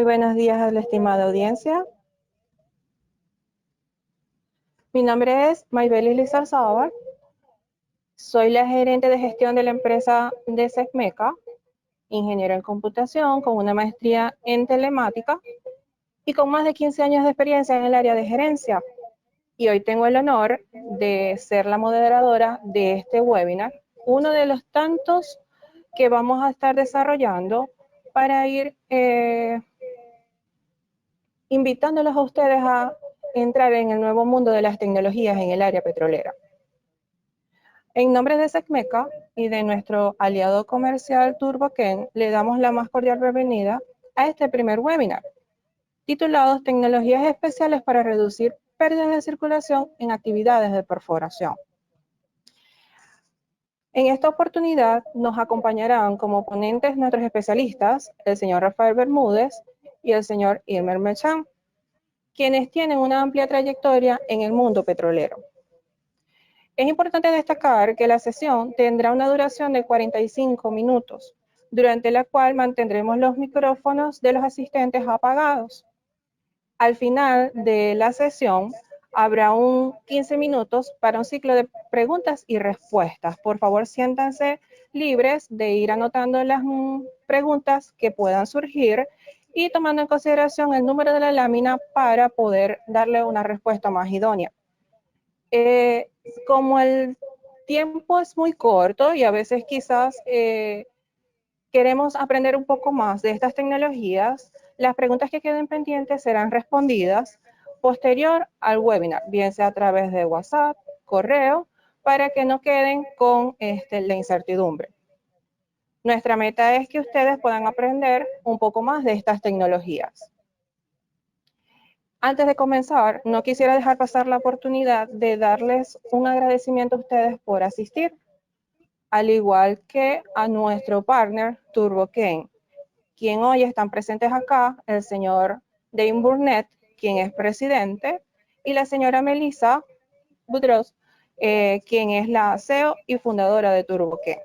buenos días a la estimada audiencia. Mi nombre es Maybelis Lizarzábal. Soy la gerente de gestión de la empresa de SECMECA, ingeniero en computación con una maestría en telemática y con más de 15 años de experiencia en el área de gerencia. Y hoy tengo el honor de ser la moderadora de este webinar, uno de los tantos que vamos a estar desarrollando para ir invitándolos a ustedes a entrar en el nuevo mundo de las tecnologías en el área petrolera. En nombre de SECMECA y de nuestro aliado comercial TurboChem, le damos la más cordial bienvenida a este primer webinar, titulado Tecnologías especiales para reducir pérdidas de circulación en actividades de perforación. En esta oportunidad nos acompañarán como ponentes nuestros especialistas, el señor Rafael Bermúdez y el señor Ilmer Mechán, quienes tienen una amplia trayectoria en el mundo petrolero. Es importante destacar que la sesión tendrá una duración de 45 minutos, durante la cual mantendremos los micrófonos de los asistentes apagados. Al final de la sesión habrá 15 minutos para un ciclo de preguntas y respuestas. Por favor, siéntanse libres de ir anotando las preguntas que puedan surgir y tomando en consideración el número de la lámina para poder darle una respuesta más idónea. Como el tiempo es muy corto y a veces quizás queremos aprender un poco más de estas tecnologías, las preguntas que queden pendientes serán respondidas posterior al webinar, bien sea a través de WhatsApp, correo, para que no queden con la incertidumbre. Nuestra meta es que ustedes puedan aprender un poco más de estas tecnologías. Antes de comenzar, no quisiera dejar pasar la oportunidad de darles un agradecimiento a ustedes por asistir, al igual que a nuestro partner TurboChem, quien hoy están presentes acá, el señor Dave Burnett, quien es presidente, y la señora Melissa Boudreaux, quien es la CEO y fundadora de TurboChem.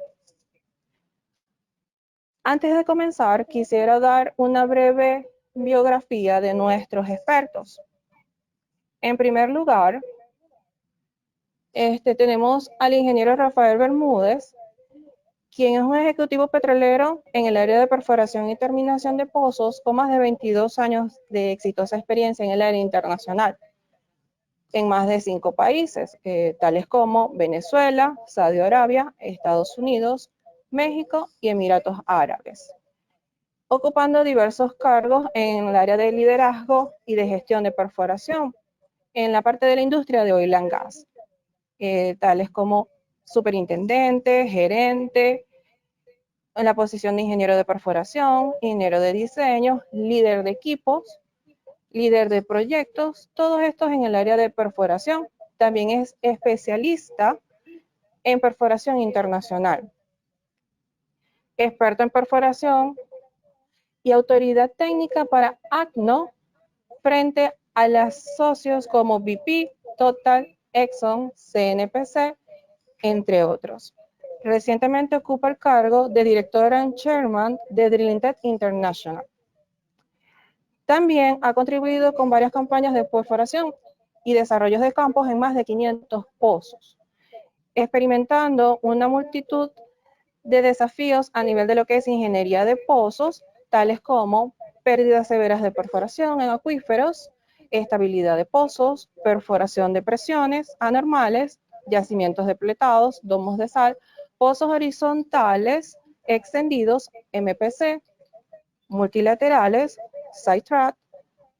Antes de comenzar, quisiera dar una breve biografía de nuestros expertos. En primer lugar, tenemos al ingeniero Rafael Bermúdez, quien es un ejecutivo petrolero en el área de perforación y terminación de pozos con más de 22 años de exitosa experiencia en el área internacional, en más de 5 países, tales como Venezuela, Saudi Arabia, Estados Unidos, México y Emiratos Árabes, ocupando diversos cargos en el área de liderazgo y de gestión de perforación en la parte de la industria de oil and gas, tales como superintendente, gerente, en la posición de ingeniero de perforación, ingeniero de diseño, líder de equipos, líder de proyectos, todos estos en el área de perforación. También es especialista en perforación internacional, experto en perforación y autoridad técnica para ACNO frente a los socios como BP, Total, Exxon, CNPC, entre otros. Recientemente ocupa el cargo de directora and chairman de Drilling Tech International. También ha contribuido con varias campañas de perforación y desarrollos de campos en más de 500 pozos, experimentando una multitud de desafíos a nivel de lo que es ingeniería de pozos, tales como pérdidas severas de perforación en acuíferos, estabilidad de pozos, perforación de presiones anormales, yacimientos depletados, domos de sal, pozos horizontales extendidos, MPC, multilaterales, sidetrack,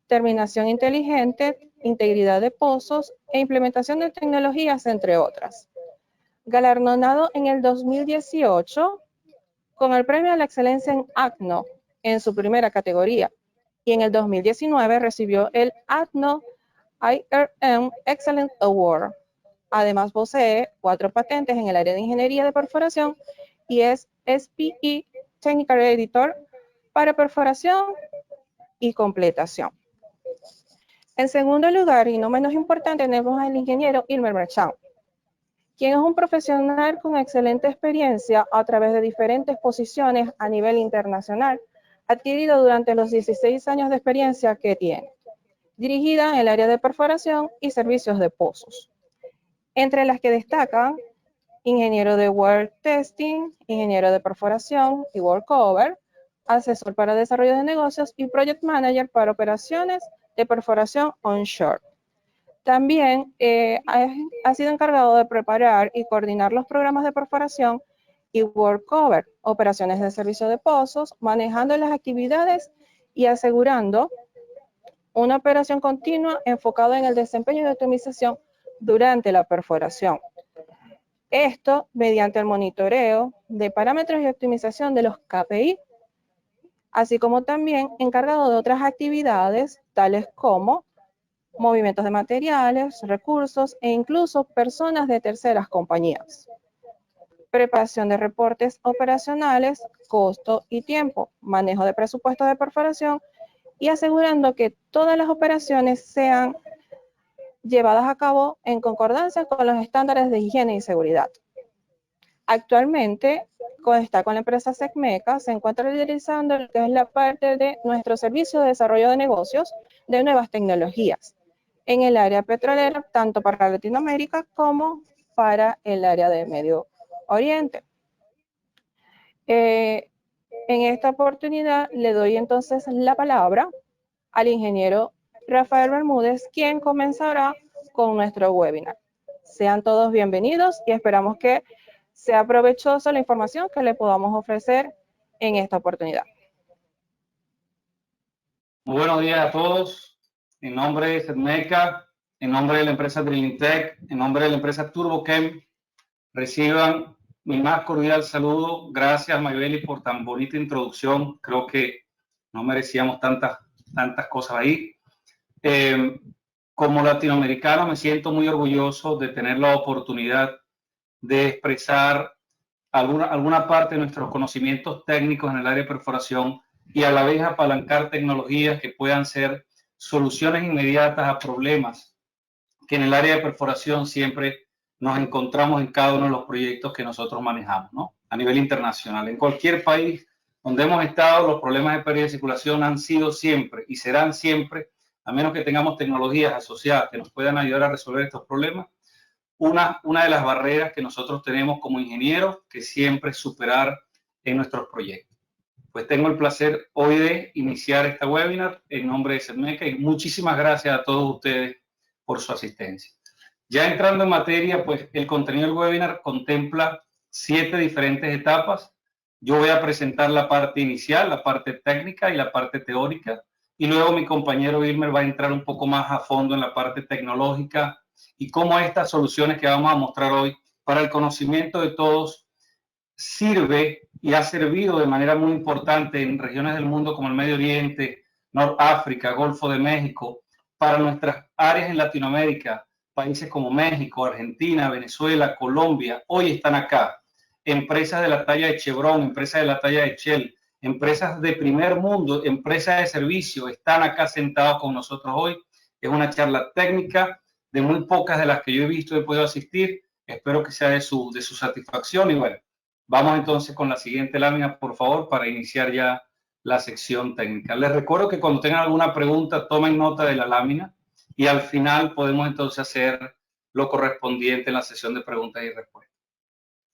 terminación inteligente, integridad de pozos e implementación de tecnologías, entre otras. Galardonado en el 2018 con el premio a la excelencia en ACNO en su primera categoría, y en el 2019 recibió el ACNO IRM Excellence Award. Además posee 4 patentes en el área de ingeniería de perforación y es SPE Technical Editor para perforación y completación. En segundo lugar, y no menos importante, tenemos al ingeniero Ilmer Mechán, quien es un profesional con excelente experiencia a través de diferentes posiciones a nivel internacional, adquirido durante los 16 años de experiencia que tiene, dirigida en el área de perforación y servicios de pozos, entre las que destacan ingeniero de well testing, ingeniero de perforación y workover, asesor para desarrollo de negocios y project manager para operaciones de perforación onshore. También ha sido encargado de preparar y coordinar los programas de perforación y workover, operaciones de servicio de pozos, manejando las actividades y asegurando una operación continua enfocada en el desempeño de optimización durante la perforación. Esto mediante el monitoreo de parámetros y optimización de los KPI, así como también encargado de otras actividades tales como movimientos de materiales, recursos e incluso personas de terceras compañías. Preparación de reportes operacionales, costo y tiempo, manejo de presupuestos de perforación y asegurando que todas las operaciones sean llevadas a cabo en concordancia con los estándares de higiene y seguridad. Actualmente está con la empresa Secmeca, se encuentra realizando lo que es la parte de nuestro servicio de desarrollo de negocios de nuevas tecnologías en el área petrolera, tanto para Latinoamérica como para el área de Medio Oriente. En esta oportunidad le doy entonces la palabra al ingeniero Rafael Bermúdez, quien comenzará con nuestro webinar. Sean todos bienvenidos y esperamos que sea provechosa la información que le podamos ofrecer en esta oportunidad. Muy buenos días a todos. En nombre de Secmeca, en nombre de la empresa Drillingtech, en nombre de la empresa Turbochem, reciban mi más cordial saludo. Gracias, Maybeli, por tan bonita introducción. Creo que no merecíamos tantas cosas ahí. Como latinoamericano me siento muy orgulloso de tener la oportunidad de expresar alguna parte de nuestros conocimientos técnicos en el área de perforación y a la vez apalancar tecnologías que puedan ser soluciones inmediatas a problemas que en el área de perforación siempre nos encontramos en cada uno de los proyectos que nosotros manejamos, ¿no? A nivel internacional. En cualquier país donde hemos estado, los problemas de pérdida de circulación han sido siempre y serán siempre, a menos que tengamos tecnologías asociadas que nos puedan ayudar a resolver estos problemas, una de las barreras que nosotros tenemos como ingenieros que siempre superar en nuestros proyectos. Pues tengo el placer hoy de iniciar esta webinar en nombre de Secmeca y muchísimas gracias a todos ustedes por su asistencia. Ya entrando en materia, pues el contenido del webinar contempla 7 diferentes etapas. Yo voy a presentar la parte inicial, la parte técnica y la parte teórica, y luego mi compañero Wilmer va a entrar un poco más a fondo en la parte tecnológica y cómo estas soluciones que vamos a mostrar hoy para el conocimiento de todos sirve y ha servido de manera muy importante en regiones del mundo como el Medio Oriente, Noráfrica, Golfo de México, para nuestras áreas en Latinoamérica, países como México, Argentina, Venezuela, Colombia, hoy están acá. Empresas de la talla de Chevron, empresas de la talla de Shell, empresas de primer mundo, empresas de servicio, están acá sentados con nosotros hoy. Es una charla técnica, de muy pocas de las que yo he visto y he podido asistir. Espero que sea de su satisfacción y bueno. Vamos entonces con la siguiente lámina, por favor, para iniciar ya la sección técnica. Les recuerdo que cuando tengan alguna pregunta, tomen nota de la lámina y al final podemos entonces hacer lo correspondiente en la sesión de preguntas y respuestas.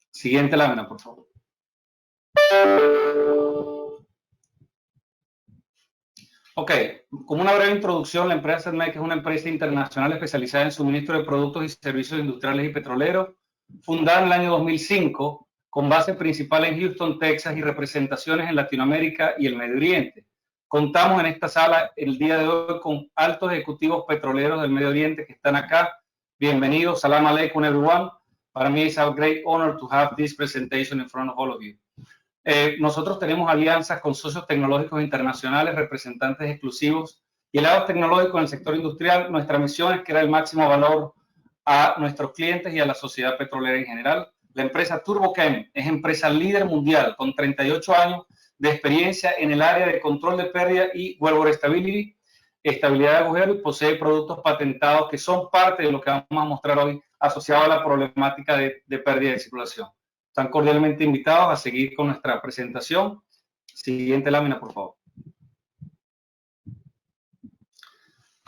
Siguiente lámina, por favor. Ok, como una breve introducción, la empresa Secmeca es una empresa internacional especializada en suministro de productos y servicios industriales y petroleros, fundada en el año 2005, con base principal en Houston, Texas y representaciones en Latinoamérica y el Medio Oriente. Contamos en esta sala el día de hoy con altos ejecutivos petroleros del Medio Oriente que están acá. Bienvenidos, salam alaikum everyone. Para mí es a great honor to have this presentation in front of all of you. Nosotros tenemos alianzas con socios tecnológicos internacionales, representantes exclusivos y aliados tecnológicos en el sector industrial. Nuestra misión es crear el máximo valor a nuestros clientes y a la sociedad petrolera en general. La empresa Turbochem es empresa líder mundial con 38 años de experiencia en el área de control de pérdida y wellbore stability, estabilidad de agujero, y posee productos patentados que son parte de lo que vamos a mostrar hoy asociado a la problemática de pérdida de circulación. Están cordialmente invitados a seguir con nuestra presentación. Siguiente lámina, por favor.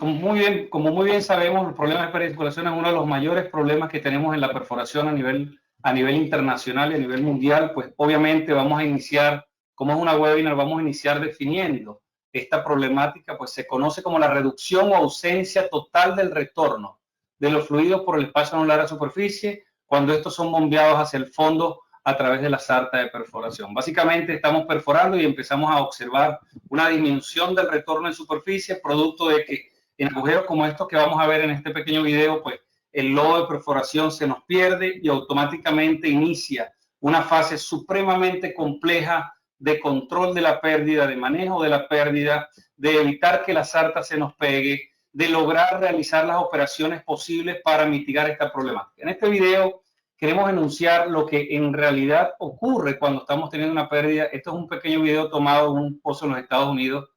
como muy bien sabemos, el problema de pérdida de circulación es uno de los mayores problemas que tenemos en la perforación a nivel internacional y a nivel mundial. Pues obviamente vamos a iniciar, como es una webinar, vamos a iniciar definiendo esta problemática, pues se conoce como la reducción o ausencia total del retorno de los fluidos por el espacio anular a superficie cuando estos son bombeados hacia el fondo a través de la sarta de perforación. Básicamente estamos perforando y empezamos a observar una disminución del retorno en superficie, producto de que en agujeros como estos que vamos a ver en este pequeño video, pues el lodo de perforación se nos pierde y automáticamente inicia una fase supremamente compleja de control de la pérdida, de manejo de la pérdida, de evitar que la sarta se nos pegue, de lograr realizar las operaciones posibles para mitigar esta problemática. En este video queremos enunciar lo que en realidad ocurre cuando estamos teniendo una pérdida. Esto es un pequeño video tomado en un pozo en los Estados Unidos,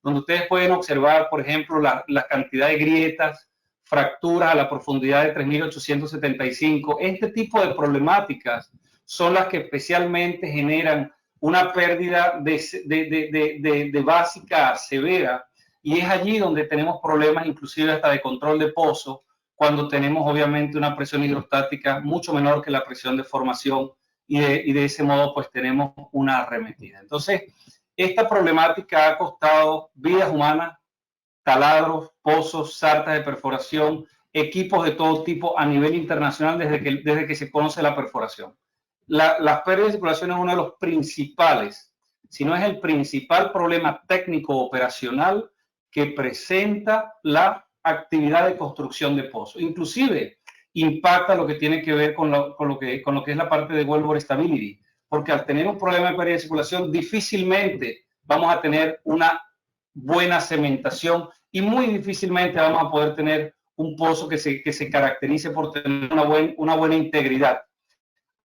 donde ustedes pueden observar, por ejemplo, la cantidad de grietas, fracturas a la profundidad de 3.875. Este tipo de problemáticas son las que especialmente generan una pérdida de básica severa, y es allí donde tenemos problemas inclusive hasta de control de pozo, cuando tenemos obviamente una presión hidrostática mucho menor que la presión de formación, y de ese modo pues tenemos una arremetida. Entonces, esta problemática ha costado vidas humanas, taladros, pozos, sartas de perforación, equipos de todo tipo a nivel internacional desde que se conoce la perforación. Las pérdidas de circulación es uno de los principales, si no es el principal problema técnico operacional que presenta la actividad de construcción de pozos. Inclusive impacta lo que tiene que ver con lo que es la parte de wellbore stability, porque al tener un problema de pérdida de circulación difícilmente vamos a tener una buena cementación y muy difícilmente vamos a poder tener un pozo que se caracterice por tener una buena integridad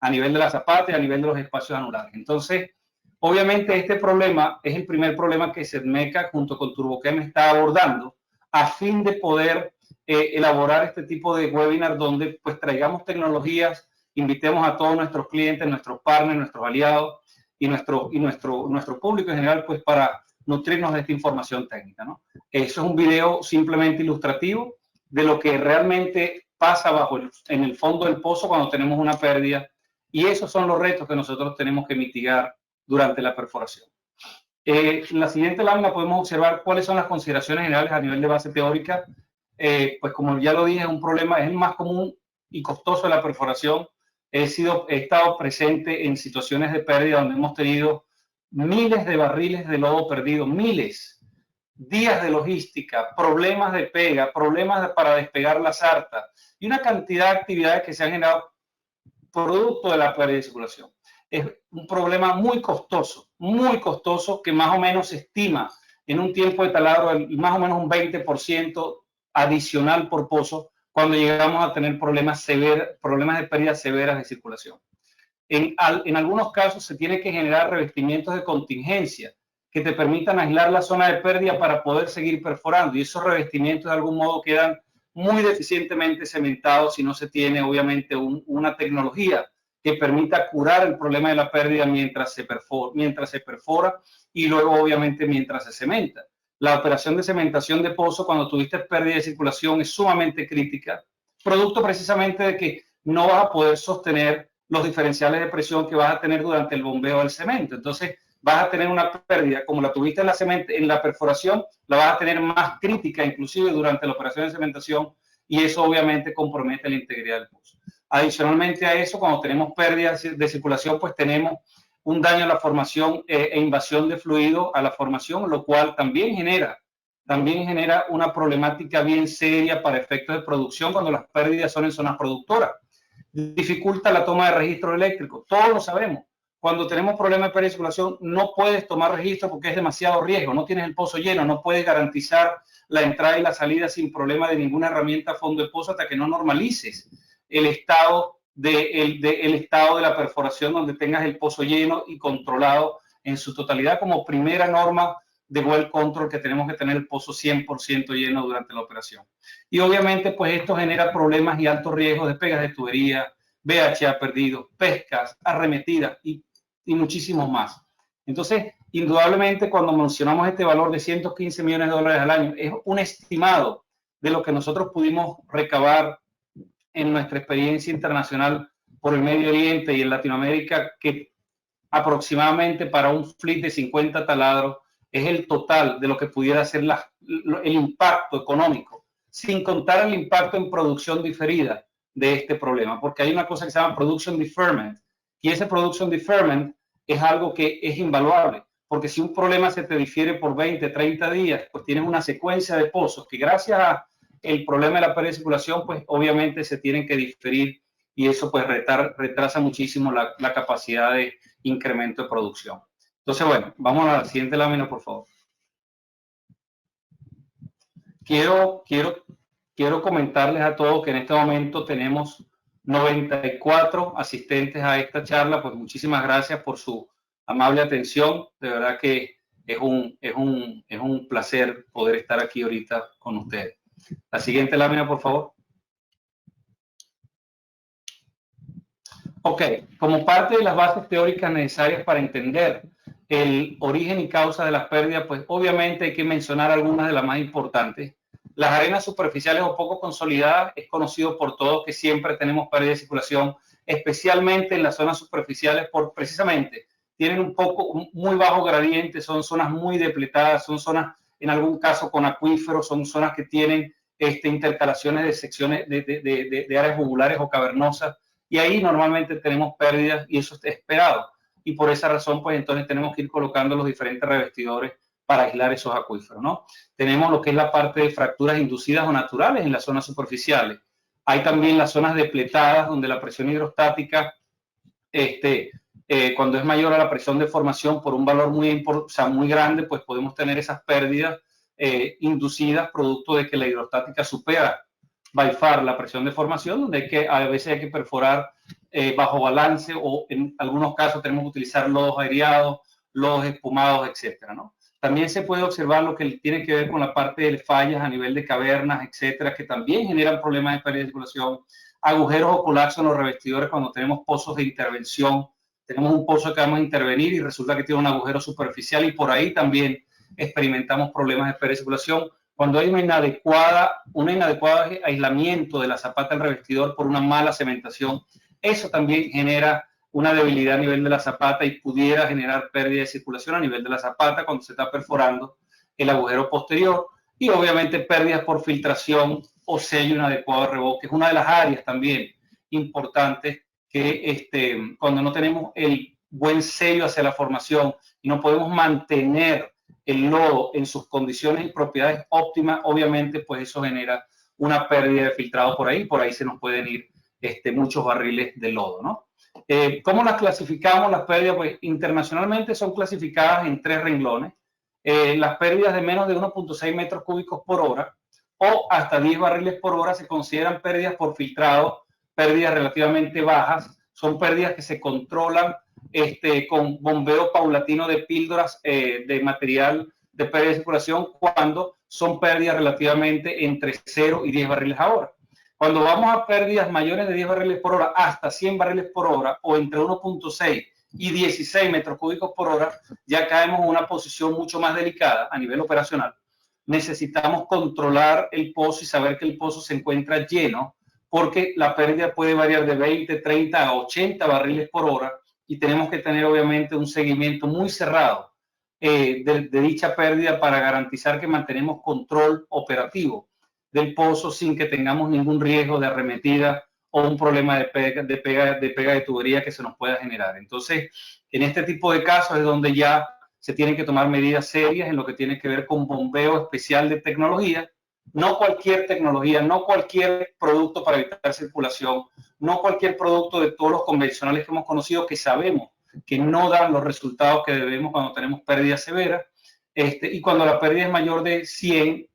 a nivel de la zapata y a nivel de los espacios anulares. Entonces, obviamente este problema es el primer problema que SEDMECA junto con TurboChem está abordando a fin de poder elaborar este tipo de webinar donde pues traigamos tecnologías, invitemos a todos nuestros clientes, nuestros partners, nuestros aliados y nuestro público en general pues para nutrirnos de esta información técnica, ¿no? Eso es un video simplemente ilustrativo de lo que realmente pasa en el fondo del pozo cuando tenemos una pérdida, y esos son los retos que nosotros tenemos que mitigar durante la perforación. En la siguiente lámina podemos observar cuáles son las consideraciones generales a nivel de base teórica. Pues como ya lo dije, es un problema, es el más común y costoso de la perforación. He estado presente en situaciones de pérdida donde hemos tenido miles de barriles de lodo perdido, miles, días de logística, problemas de pega, problemas para despegar la sarta y una cantidad de actividades que se han generado producto de la pérdida de circulación. Es un problema muy costoso que más o menos se estima en un tiempo de taladro más o menos un 20% adicional por pozo cuando llegamos a tener problemas de pérdidas severas de circulación. En algunos casos se tiene que generar revestimientos de contingencia que te permitan aislar la zona de pérdida para poder seguir perforando, y esos revestimientos de algún modo quedan muy deficientemente cementados si no se tiene obviamente una tecnología que permita curar el problema de la pérdida mientras se perfora y luego obviamente mientras se cementa. La operación de cementación de pozo cuando tuviste pérdida de circulación es sumamente crítica, producto precisamente de que no vas a poder sostener los diferenciales de presión que vas a tener durante el bombeo del cemento. Entonces vas a tener una pérdida como la tuviste en la perforación, la vas a tener más crítica inclusive durante la operación de cementación, y eso obviamente compromete la integridad del pozo. Adicionalmente a eso, cuando tenemos pérdidas de circulación, pues tenemos un daño a la formación e invasión de fluido a la formación, lo cual también genera una problemática bien seria para efectos de producción cuando las pérdidas son en zonas productoras. Dificulta la toma de registro eléctrico, todos lo sabemos. Cuando tenemos problemas de pérdida de circulación no puedes tomar registro porque es demasiado riesgo, no tienes el pozo lleno, no puedes garantizar la entrada y la salida sin problema de ninguna herramienta a fondo de pozo hasta que no normalices el estado de la perforación donde tengas el pozo lleno y controlado en su totalidad, como primera norma de well control, que tenemos que tener el pozo 100% lleno durante la operación. Y obviamente pues esto genera problemas y altos riesgos de pegas de tubería, BHA perdido, pescas, arremetidas y muchísimos más. Entonces, indudablemente cuando mencionamos este valor de $115 millones al año, es un estimado de lo que nosotros pudimos recabar en nuestra experiencia internacional por el Medio Oriente y en Latinoamérica, que aproximadamente para un fleet de 50 taladros es el total de lo que pudiera ser el impacto económico, sin contar el impacto en producción diferida de este problema, porque hay una cosa que se llama production deferment, y ese production deferment es algo que es invaluable, porque si un problema se te difiere por 20, 30 días, pues tienes una secuencia de pozos que gracias al problema de la pérdida de circulación, pues obviamente se tienen que diferir, y eso pues retrasa muchísimo la capacidad de incremento de producción. Entonces, bueno, vamos a la siguiente lámina, por favor. Quiero comentarles a todos que en este momento tenemos 94 asistentes a esta charla. Pues muchísimas gracias por su amable atención. De verdad que es un placer poder estar aquí ahorita con ustedes. La siguiente lámina, por favor. Ok, como parte de las bases teóricas necesarias para entender el origen y causa de las pérdidas, pues obviamente hay que mencionar algunas de las más importantes. Las arenas superficiales o poco consolidadas es conocido por todos que siempre tenemos pérdida de circulación, especialmente en las zonas superficiales, por precisamente tienen un muy bajo gradiente, son zonas muy depletadas, son zonas en algún caso con acuíferos, son zonas que tienen intercalaciones de secciones de áreas jugulares o cavernosas, y ahí normalmente tenemos pérdidas y eso está esperado. Y por esa razón, pues entonces tenemos que ir colocando los diferentes revestidores para aislar esos acuíferos, ¿no? Tenemos lo que es la parte de fracturas inducidas o naturales en las zonas superficiales. Hay también las zonas depletadas donde la presión hidrostática, cuando es mayor a la presión de formación por un valor muy grande, pues podemos tener esas pérdidas inducidas producto de que la hidrostática supera by far la presión de formación, donde a veces hay que perforar bajo balance, o en algunos casos tenemos que utilizar lodos aireados, lodos espumados, etcétera, ¿no? También se puede observar lo que tiene que ver con la parte de fallas a nivel de cavernas, etcétera, que también generan problemas de pérdida de circulación, agujeros o colapso en los revestidores cuando tenemos pozos de intervención. Tenemos un pozo que vamos a intervenir y resulta que tiene un agujero superficial y por ahí también experimentamos problemas de pérdida de circulación. Cuando hay un inadecuado aislamiento de la zapata del revestidor por una mala cementación, eso también genera una debilidad a nivel de la zapata y pudiera generar pérdida de circulación a nivel de la zapata cuando se está perforando el agujero posterior, y obviamente pérdidas por filtración o sello inadecuado de revoque. Es una de las áreas también importantes que cuando no tenemos el buen sello hacia la formación y no podemos mantener el lodo en sus condiciones y propiedades óptimas, obviamente pues eso genera una pérdida de filtrado por ahí se nos pueden ir muchos barriles de lodo, ¿no? ¿Cómo las clasificamos las pérdidas? Pues internacionalmente son clasificadas en 3 renglones. Las pérdidas de menos de 1.6 metros cúbicos por hora o hasta 10 barriles por hora se consideran pérdidas por filtrado, pérdidas relativamente bajas, son pérdidas que se controlan con bombeo paulatino de píldoras de material de pérdida de circulación cuando son pérdidas relativamente entre 0 y 10 barriles a hora. Cuando vamos a pérdidas mayores de 10 barriles por hora hasta 100 barriles por hora o entre 1.6 y 16 metros cúbicos por hora, ya caemos en una posición mucho más delicada a nivel operacional. Necesitamos controlar el pozo y saber que el pozo se encuentra lleno, porque la pérdida puede variar de 20, 30 a 80 barriles por hora y tenemos que tener obviamente un seguimiento muy cerrado de dicha pérdida para garantizar que mantenemos control operativo del pozo sin que tengamos ningún riesgo de arremetida o un problema de pega de tubería que se nos pueda generar. Entonces, en este tipo de casos es donde ya se tienen que tomar medidas serias en lo que tiene que ver con bombeo especial de tecnología. No cualquier tecnología, no cualquier producto para evitar circulación, no cualquier producto de todos los convencionales que hemos conocido que sabemos que no dan los resultados que debemos cuando tenemos pérdidas severas. Y cuando la pérdida es mayor de 100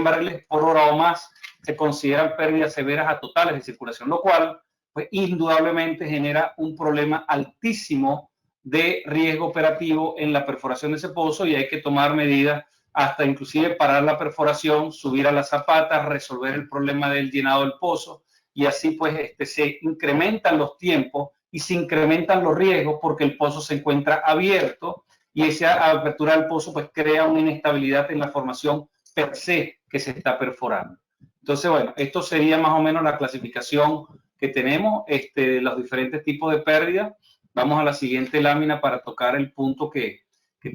barriles por hora o más, se consideran pérdidas severas a totales de circulación, lo cual pues indudablemente genera un problema altísimo de riesgo operativo en la perforación de ese pozo, y hay que tomar medidas hasta inclusive parar la perforación, subir a las zapatas, resolver el problema del llenado del pozo, y así pues se incrementan los tiempos y se incrementan los riesgos porque el pozo se encuentra abierto y esa apertura del pozo pues crea una inestabilidad en la formación per se que se está perforando. Entonces, bueno, esto sería más o menos la clasificación que tenemos de los diferentes tipos de pérdida. Vamos a la siguiente lámina para tocar el punto que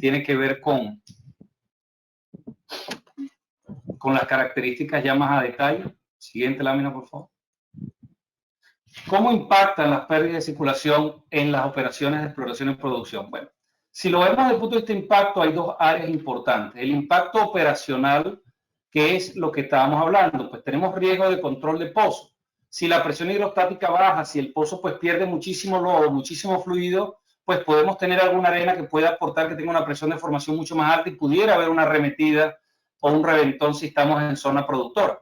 tiene que ver con las características ya más a detalle. Siguiente lámina, por favor. ¿Cómo impactan las pérdidas de circulación en las operaciones de exploración y producción? Bueno, si lo vemos desde el punto de vista de impacto, hay dos áreas importantes. El impacto operacional, que es lo que estábamos hablando, pues tenemos riesgo de control de pozo. Si la presión hidrostática baja, si el pozo pues pierde muchísimo lodo, muchísimo fluido, pues podemos tener alguna arena que pueda aportar que tenga una presión de formación mucho más alta y pudiera haber una arremetida o un reventón si estamos en zona productora.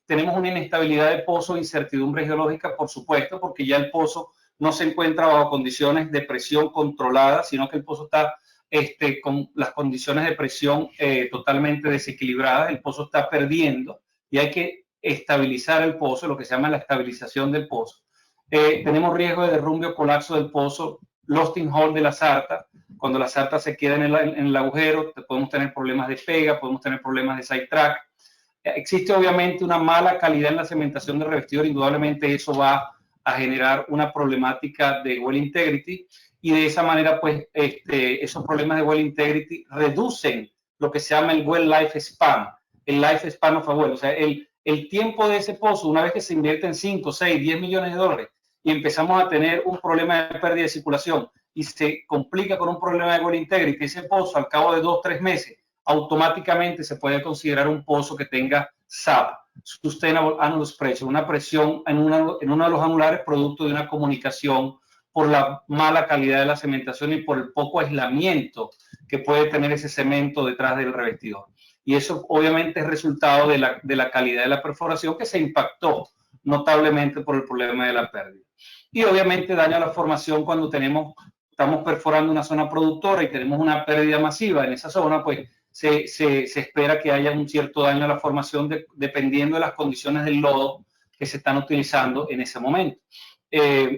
Tenemos una inestabilidad de pozo, incertidumbre geológica, por supuesto, porque ya el pozo no se encuentra bajo condiciones de presión controlada, sino que el pozo está con las condiciones de presión totalmente desequilibradas, el pozo está perdiendo y hay que estabilizar el pozo, lo que se llama la estabilización del pozo. Tenemos riesgo de derrumbe o colapso del pozo, lost in hole de la sarta. Cuando la sarta se queda en el agujero, podemos tener problemas de pega, podemos tener problemas de sidetrack. Existe obviamente una mala calidad en la cementación del revestidor, indudablemente eso va a generar una problemática de well integrity y de esa manera pues esos problemas de well integrity reducen lo que se llama el well life span, el life span of a well, o sea, el tiempo de ese pozo, una vez que se invierte en 5, 6, 10 millones de dólares y empezamos a tener un problema de pérdida de circulación y se complica con un problema de well integrity, ese pozo al cabo de 2, 3 meses automáticamente se puede considerar un pozo que tenga SAP, Sustainable Annulus Pressure, una presión en uno de los anulares producto de una comunicación por la mala calidad de la cementación y por el poco aislamiento que puede tener ese cemento detrás del revestidor. Y eso obviamente es resultado de la calidad de la perforación que se impactó notablemente por el problema de la pérdida. Y obviamente daña la formación cuando estamos perforando una zona productora y tenemos una pérdida masiva en esa zona, pues se espera que haya un cierto daño a la formación dependiendo de las condiciones del lodo que se están utilizando en ese momento.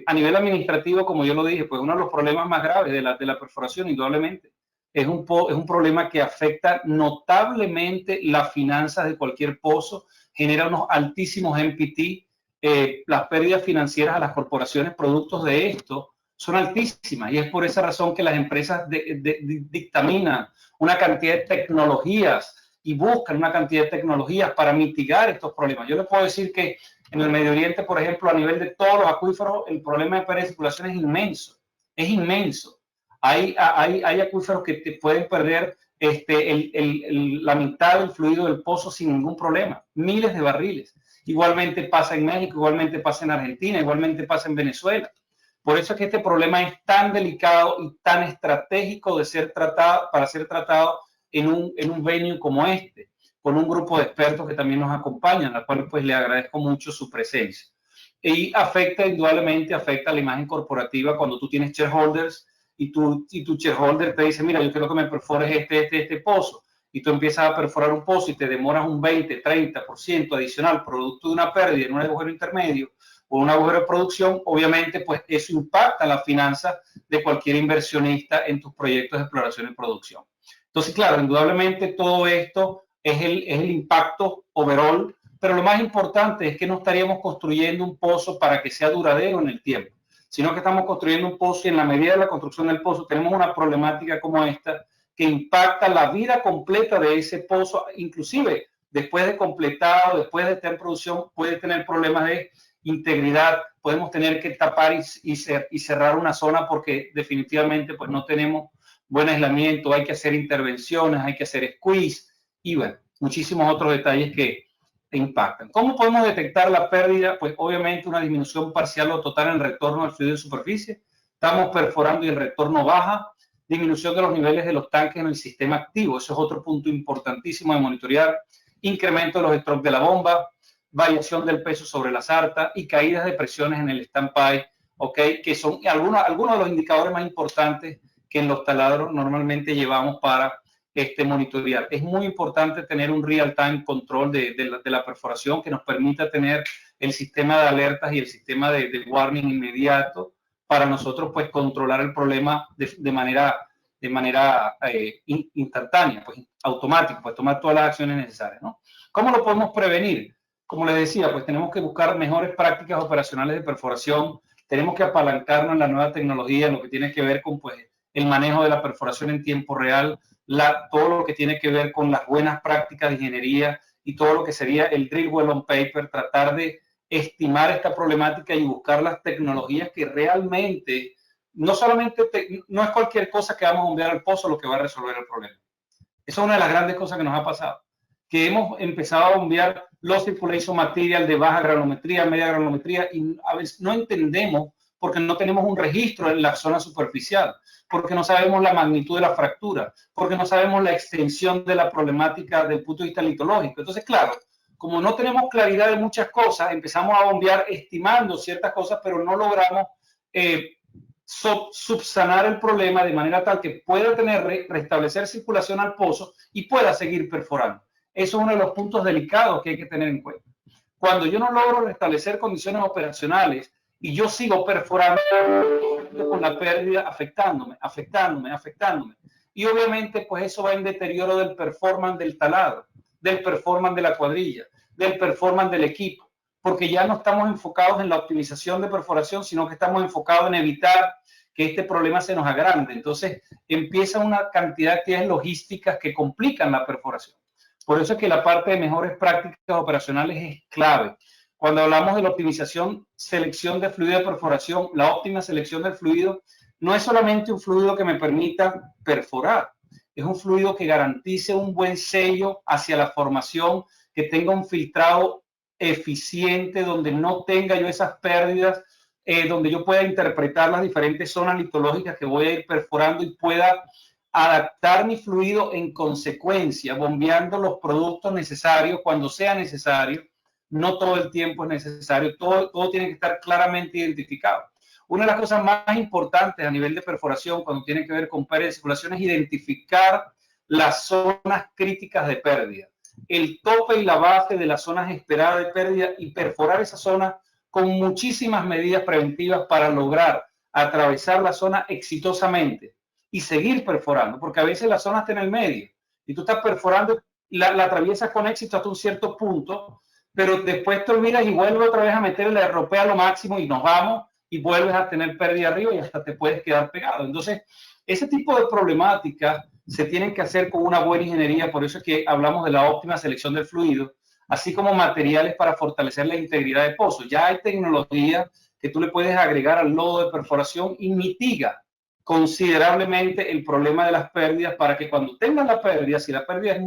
A nivel administrativo, como yo lo dije, pues uno de los problemas más graves de la perforación, indudablemente, es un problema que afecta notablemente las finanzas de cualquier pozo, genera unos altísimos NPT, las pérdidas financieras a las corporaciones productos de esto son altísimas y es por esa razón que las empresas dictaminan una cantidad de tecnologías y buscan una cantidad de tecnologías para mitigar estos problemas. Yo les puedo decir que en el Medio Oriente, por ejemplo, a nivel de todos los acuíferos, el problema de pérdida de circulación es inmenso, es inmenso. Hay acuíferos que te pueden perder la mitad del fluido del pozo sin ningún problema, miles de barriles. Igualmente pasa en México, igualmente pasa en Argentina, igualmente pasa en Venezuela. Por eso es que este problema es tan delicado y tan estratégico de ser tratado, para ser tratado en un venue como este, con un grupo de expertos que también nos acompañan, a cual pues le agradezco mucho su presencia. Y indudablemente afecta a la imagen corporativa cuando tú tienes shareholders y tu shareholder te dice, mira, yo quiero que me perfores este pozo. Y tú empiezas a perforar un pozo y te demoras un 20, 30% adicional producto de una pérdida en un agujero intermedio o un agujero de producción, obviamente pues eso impacta las finanzas de cualquier inversionista en tus proyectos de exploración y producción. Entonces, claro, indudablemente todo esto es el impacto overall, pero lo más importante es que no estaríamos construyendo un pozo para que sea duradero en el tiempo, sino que estamos construyendo un pozo y en la medida de la construcción del pozo tenemos una problemática como esta que impacta la vida completa de ese pozo, inclusive después de completado, después de estar en producción, puede tener problemas de integridad, podemos tener que tapar y cerrar una zona porque definitivamente pues no tenemos buen aislamiento, hay que hacer intervenciones, hay que hacer squeeze y bueno, muchísimos otros detalles que impactan. ¿Cómo podemos detectar la pérdida? Pues obviamente una disminución parcial o total en el retorno al fluido de superficie, estamos perforando y el retorno baja, disminución de los niveles de los tanques en el sistema activo, eso es otro punto importantísimo de monitorear, incremento de los strokes de la bomba, variación del peso sobre la sarta y caídas de presiones en el standby, ¿okay? Que son algunos de los indicadores más importantes que en los taladros normalmente llevamos para monitorear. Es muy importante tener un real-time control de la perforación que nos permita tener el sistema de alertas y el sistema de warning inmediato para nosotros pues controlar el problema de manera de manera instantánea, pues automática, pues tomar todas las acciones necesarias, ¿no? ¿Cómo lo podemos prevenir? Como les decía, pues tenemos que buscar mejores prácticas operacionales de perforación, tenemos que apalancarnos en la nueva tecnología, en lo que tiene que ver con pues, el manejo de la perforación en tiempo real, todo lo que tiene que ver con las buenas prácticas de ingeniería y todo lo que sería el drill well on paper, tratar de estimar esta problemática y buscar las tecnologías que realmente, no solamente, no es cualquier cosa que vamos a bombear al pozo lo que va a resolver el problema. Esa es una de las grandes cosas que nos ha pasado, que hemos empezado a bombear low circulation material de baja granulometría, media granulometría, y a veces no entendemos porque no tenemos un registro en la zona superficial, porque no sabemos la magnitud de la fractura, porque no sabemos la extensión de la problemática del punto de vista litológico. Entonces, claro, como no tenemos claridad de muchas cosas, empezamos a bombear estimando ciertas cosas, pero no logramos subsanar el problema de manera tal que pueda restablecer circulación al pozo y pueda seguir perforando. Eso es uno de los puntos delicados que hay que tener en cuenta. Cuando yo no logro restablecer condiciones operacionales y yo sigo perforando con la pérdida afectándome. Y obviamente pues eso va en deterioro del performance del talado, del performance de la cuadrilla, del performance del equipo, porque ya no estamos enfocados en la optimización de perforación, sino que estamos enfocados en evitar que este problema se nos agrande. Entonces empieza una cantidad de actividades logísticas que complican la perforación. Por eso es que la parte de mejores prácticas operacionales es clave. Cuando hablamos de la optimización, selección de fluido de perforación, la óptima selección del fluido no es solamente un fluido que me permita perforar, es un fluido que garantice un buen sello hacia la formación, que tenga un filtrado eficiente, donde no tenga yo esas pérdidas, donde yo pueda interpretar las diferentes zonas litológicas que voy a ir perforando y pueda adaptar mi fluido en consecuencia, bombeando los productos necesarios cuando sea necesario. No todo el tiempo es necesario, todo tiene que estar claramente identificado. Una de las cosas más importantes a nivel de perforación cuando tiene que ver con pérdida de circulación es identificar las zonas críticas de pérdida, el tope y la base de las zonas esperadas de pérdida y perforar esa zona con muchísimas medidas preventivas para lograr atravesar la zona exitosamente y seguir perforando, porque a veces la zona está en el medio y tú estás perforando, la atraviesas con éxito hasta un cierto punto, pero después te olvidas y vuelves otra vez a meterle RP a lo máximo y nos vamos y vuelves a tener pérdida arriba y hasta te puedes quedar pegado. Entonces, ese tipo de problemáticas se tienen que hacer con una buena ingeniería, por eso es que hablamos de la óptima selección del fluido, así como materiales para fortalecer la integridad de pozo. Ya hay tecnología que tú le puedes agregar al lodo de perforación y mitiga considerablemente el problema de las pérdidas para que cuando tengas la pérdida, si la pérdida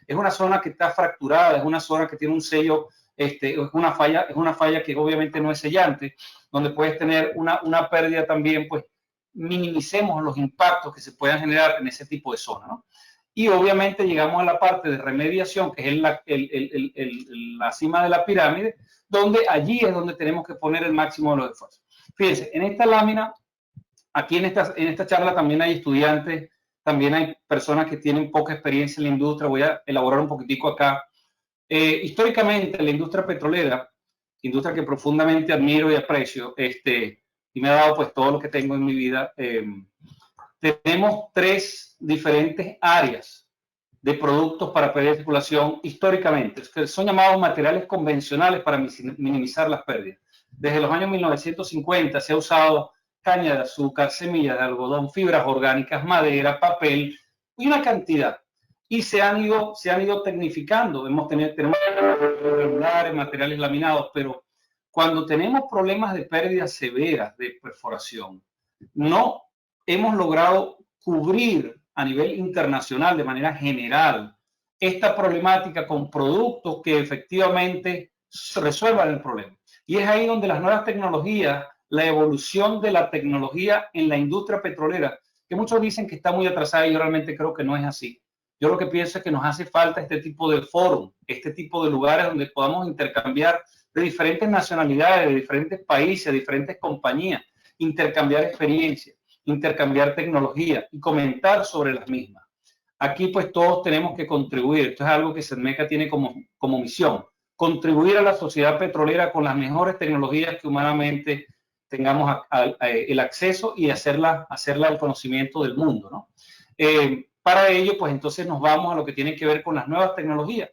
es una zona que está fracturada, es una zona que tiene un sello, es una falla que obviamente no es sellante, donde puedes tener una pérdida también, pues minimicemos los impactos que se puedan generar en ese tipo de zona, ¿no? Y obviamente llegamos a la parte de remediación, que es la cima de la pirámide, donde allí es donde tenemos que poner el máximo de los esfuerzos. Fíjense, en esta lámina, aquí en esta charla también hay estudiantes, también hay personas que tienen poca experiencia en la industria. Voy a elaborar un poquitico acá. Históricamente, la industria petrolera, industria que profundamente admiro y aprecio, y me ha dado pues todo lo que tengo en mi vida, tenemos 3 diferentes áreas de productos para pérdida de circulación históricamente, que son llamados materiales convencionales para minimizar las pérdidas. Desde los años 1950 se ha usado caña de azúcar, semillas de algodón, fibras orgánicas, madera, papel y una cantidad. Y se han ido tecnificando. Tenemos regulares, materiales laminados, pero cuando tenemos problemas de pérdidas severas de perforación, no hemos logrado cubrir a nivel internacional de manera general esta problemática con productos que efectivamente resuelvan el problema. Y es ahí donde las nuevas tecnologías, la evolución de la tecnología en la industria petrolera, que muchos dicen que está muy atrasada y yo realmente creo que no es así. Yo lo que pienso es que nos hace falta este tipo de foro, este tipo de lugares donde podamos intercambiar de diferentes nacionalidades, de diferentes países, de diferentes compañías, intercambiar experiencias, intercambiar tecnología y comentar sobre las mismas. Aquí pues todos tenemos que contribuir. Esto es algo que SEDMECA tiene como misión, contribuir a la sociedad petrolera con las mejores tecnologías que humanamente tengamos el acceso y hacerla el conocimiento del mundo, ¿no? Para ello, pues entonces nos vamos a lo que tiene que ver con las nuevas tecnologías.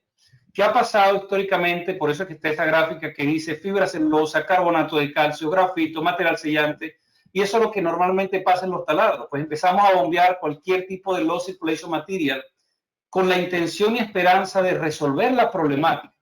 ¿Qué ha pasado históricamente? Por eso es que está esa gráfica que dice fibra celulosa, carbonato de calcio, grafito, material sellante, y eso es lo que normalmente pasa en los taladros. Pues empezamos a bombear cualquier tipo de low circulation material con la intención y esperanza de resolver la problemática.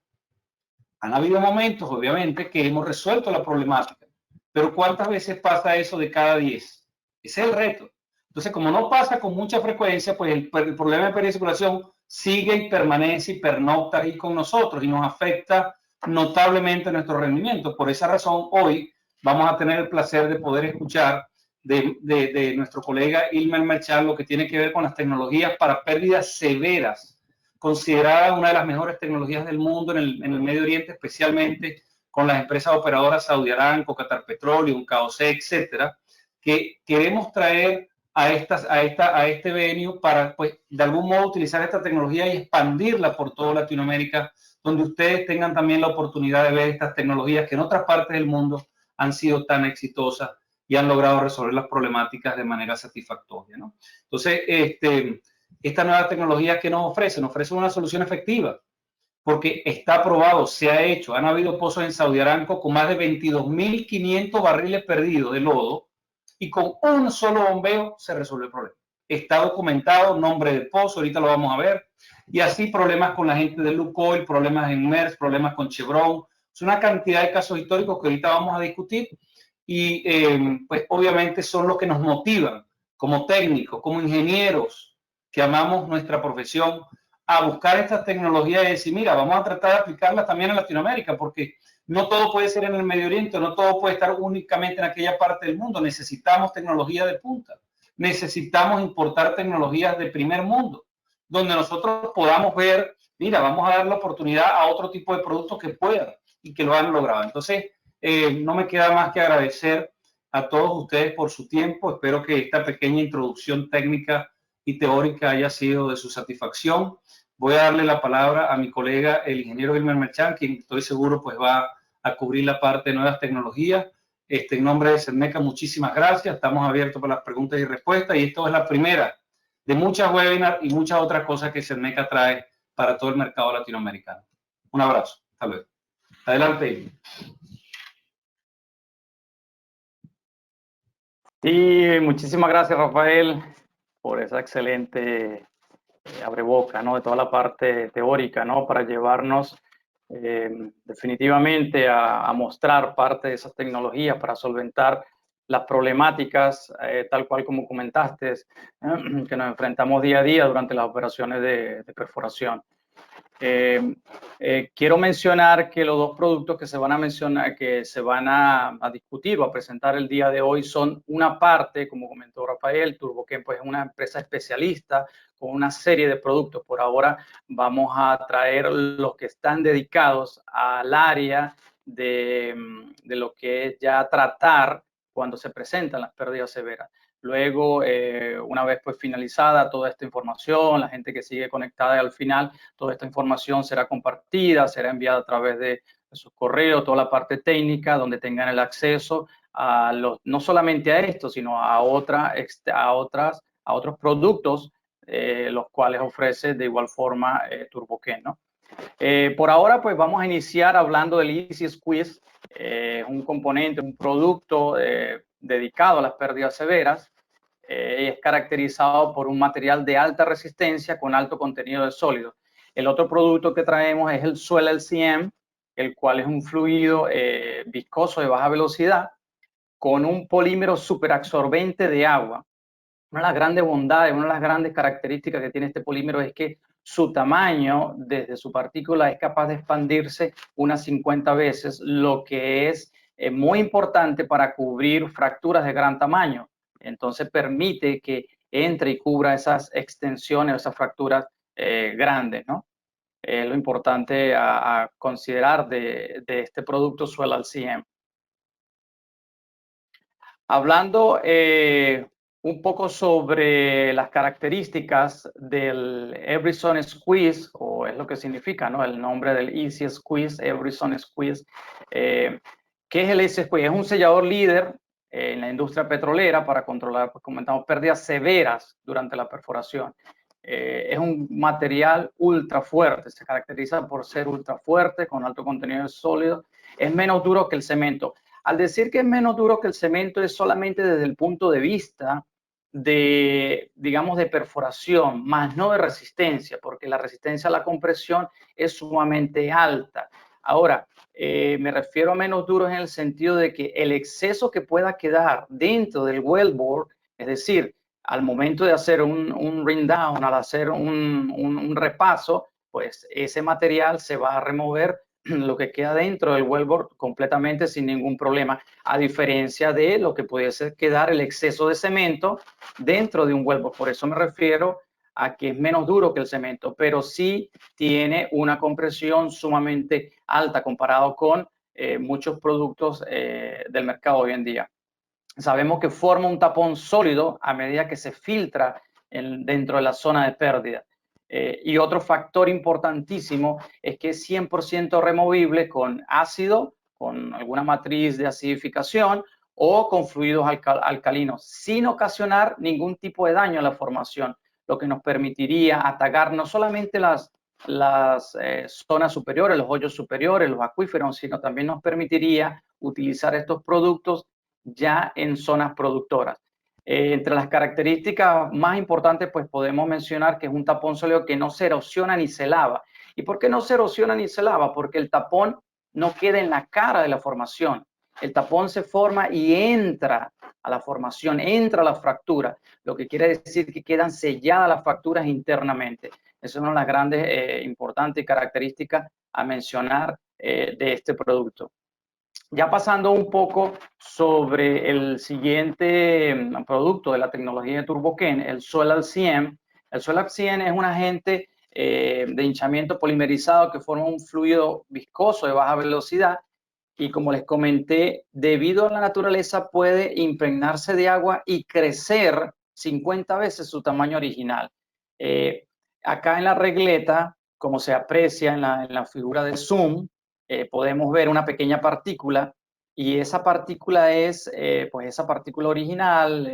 Han habido momentos, obviamente, que hemos resuelto la problemática, pero ¿cuántas veces pasa eso de cada 10? Ese es el reto. Entonces, como no pasa con mucha frecuencia, pues el problema de pérdida de circulación sigue y permanece y pernocta ahí con nosotros y nos afecta notablemente nuestro rendimiento. Por esa razón, hoy vamos a tener el placer de poder escuchar de nuestro colega Ilmer Merchant lo que tiene que ver con las tecnologías para pérdidas severas, considerada una de las mejores tecnologías del mundo en el Medio Oriente, especialmente con las empresas operadoras Saudi Aramco, Qatar Petroleum, KOC, etcétera, que queremos traer a este venue para, pues, de algún modo utilizar esta tecnología y expandirla por toda Latinoamérica, donde ustedes tengan también la oportunidad de ver estas tecnologías que en otras partes del mundo han sido tan exitosas y han logrado resolver las problemáticas de manera satisfactoria, ¿no? Entonces, esta nueva tecnología que nos ofrece una solución efectiva, porque está probado, se ha hecho. Han habido pozos en Saudi Aramco con más de 22.500 barriles perdidos de lodo y con un solo bombeo se resuelve el problema. Está documentado, nombre del pozo, ahorita lo vamos a ver. Y así problemas con la gente de Lukoil, problemas en Maersk, problemas con Chevron. Es una cantidad de casos históricos que ahorita vamos a discutir y pues obviamente son los que nos motivan como técnicos, como ingenieros que amamos nuestra profesión, a buscar estas tecnologías y decir, mira, vamos a tratar de aplicarlas también en Latinoamérica, porque no todo puede ser en el Medio Oriente, no todo puede estar únicamente en aquella parte del mundo. Necesitamos tecnología de punta, necesitamos importar tecnologías de primer mundo, donde nosotros podamos ver, mira, vamos a dar la oportunidad a otro tipo de productos que puedan y que lo han logrado. Entonces, no me queda más que agradecer a todos ustedes por su tiempo. Espero que esta pequeña introducción técnica y teórica haya sido de su satisfacción. Voy a darle la palabra a mi colega, el ingeniero Ilmer Merchant, quien estoy seguro pues va a cubrir la parte de nuevas tecnologías. En nombre de Sedmeca, muchísimas gracias. Estamos abiertos para las preguntas y respuestas y esto es la primera de muchas webinars y muchas otras cosas que Sedmeca trae para todo el mercado latinoamericano. Un abrazo. Hasta luego. Adelante. Sí, muchísimas gracias, Rafael, por esa excelente abreboca, ¿no? De toda la parte teórica, ¿no? Para llevarnos definitivamente a mostrar parte de esas tecnologías para solventar las problemáticas, tal cual como comentaste, que nos enfrentamos día a día durante las operaciones de perforación. Quiero mencionar que los dos productos que se van a mencionar, que se van a discutir o a presentar el día de hoy son una parte, como comentó Rafael, TurboChem pues es una empresa especialista con una serie de productos. Por ahora vamos a traer los que están dedicados al área de lo que es ya tratar cuando se presentan las pérdidas severas. Luego, una vez pues finalizada toda esta información, la gente que sigue conectada al final, toda esta información será compartida, será enviada a través de sus correos, toda la parte técnica, donde tengan el acceso a no solamente a esto, sino a otros productos, los cuales ofrece de igual forma TurboChem, ¿no? Por ahora, pues vamos a iniciar hablando del Easy Squeeze, un componente, un producto dedicado a las pérdidas severas. Es caracterizado por un material de alta resistencia con alto contenido de sólidos. El otro producto que traemos es el Swell LCM, el cual es un fluido viscoso de baja velocidad con un polímero superabsorbente de agua. Una de las grandes bondades, una de las grandes características que tiene este polímero es que su tamaño desde su partícula es capaz de expandirse unas 50 veces, lo que es muy importante para cubrir fracturas de gran tamaño. Entonces permite que entre y cubra esas extensiones, esas fracturas grandes, ¿no? Es lo importante a considerar de este producto Swell LCM. Hablando un poco sobre las características del Everson Squeeze, o es lo que significa, ¿no? El nombre del Easy Squeeze, Everson Squeeze. ¿Qué es el Easy Squeeze? Es un sellador líder en la industria petrolera para controlar, pues comentamos, pérdidas severas durante la perforación. Es un material ultra fuerte, se caracteriza por ser ultra fuerte, con alto contenido de sólido, es menos duro que el cemento. Al decir que es menos duro que el cemento es solamente desde el punto de vista de, digamos, de perforación, más no de resistencia, porque la resistencia a la compresión es sumamente alta. Ahora, me refiero a menos duros en el sentido de que el exceso que pueda quedar dentro del wellbore, es decir, al momento de hacer un ring down, al hacer un repaso, pues ese material se va a remover lo que queda dentro del wellbore completamente sin ningún problema, a diferencia de lo que pudiese quedar el exceso de cemento dentro de un wellbore. Por eso me refiero a que es menos duro que el cemento, pero sí tiene una compresión sumamente alta comparado con muchos productos del mercado hoy en día. Sabemos que forma un tapón sólido a medida que se filtra dentro de la zona de pérdida. Y otro factor importantísimo es que es 100% removible con ácido, con alguna matriz de acidificación o con fluidos alcalinos, sin ocasionar ningún tipo de daño a la formación, lo que nos permitiría atacar no solamente las zonas superiores, los hoyos superiores, los acuíferos, sino también nos permitiría utilizar estos productos ya en zonas productoras. Entre las características más importantes, pues podemos mencionar que es un tapón sólido que no se erosiona ni se lava. ¿Y por qué no se erosiona ni se lava? Porque el tapón no queda en la cara de la formación. El tapón se forma y entra a la formación, entra a la fractura, lo que quiere decir que quedan selladas las fracturas internamente. Esa es una de las grandes, importantes características a mencionar de este producto. Ya pasando un poco sobre el siguiente producto de la tecnología de TurboChem, el Solar CM. El Solar CM es un agente de hinchamiento polimerizado que forma un fluido viscoso de baja velocidad y, como les comenté, debido a la naturaleza puede impregnarse de agua y crecer 50 veces su tamaño original. Acá en la regleta, como se aprecia en la figura de zoom, podemos ver una pequeña partícula y esa partícula es pues esa partícula original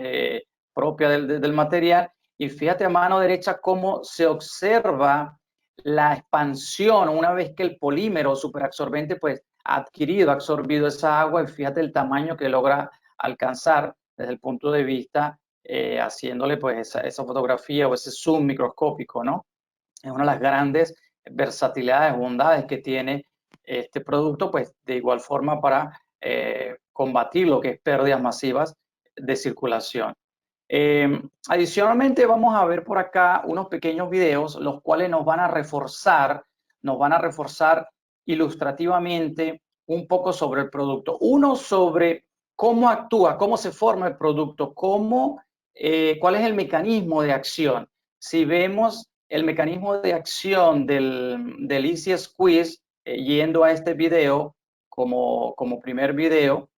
propia del material. Y fíjate a mano derecha cómo se observa la expansión una vez que el polímero superabsorbente pues ha absorbido esa agua, y fíjate el tamaño que logra alcanzar desde el punto de vista haciéndole pues esa fotografía o ese zoom microscópico, ¿no? Es una de las grandes versatilidades, bondades que tiene este producto, pues de igual forma para combatir lo que es pérdidas masivas de circulación. Adicionalmente vamos a ver por acá unos pequeños videos, los cuales nos van a reforzar ilustrativamente un poco sobre el producto. Uno sobre cómo actúa, cómo se forma el producto, cuál es el mecanismo de acción. Si vemos el mecanismo de acción del Easy Squeeze, yendo a este video como primer video,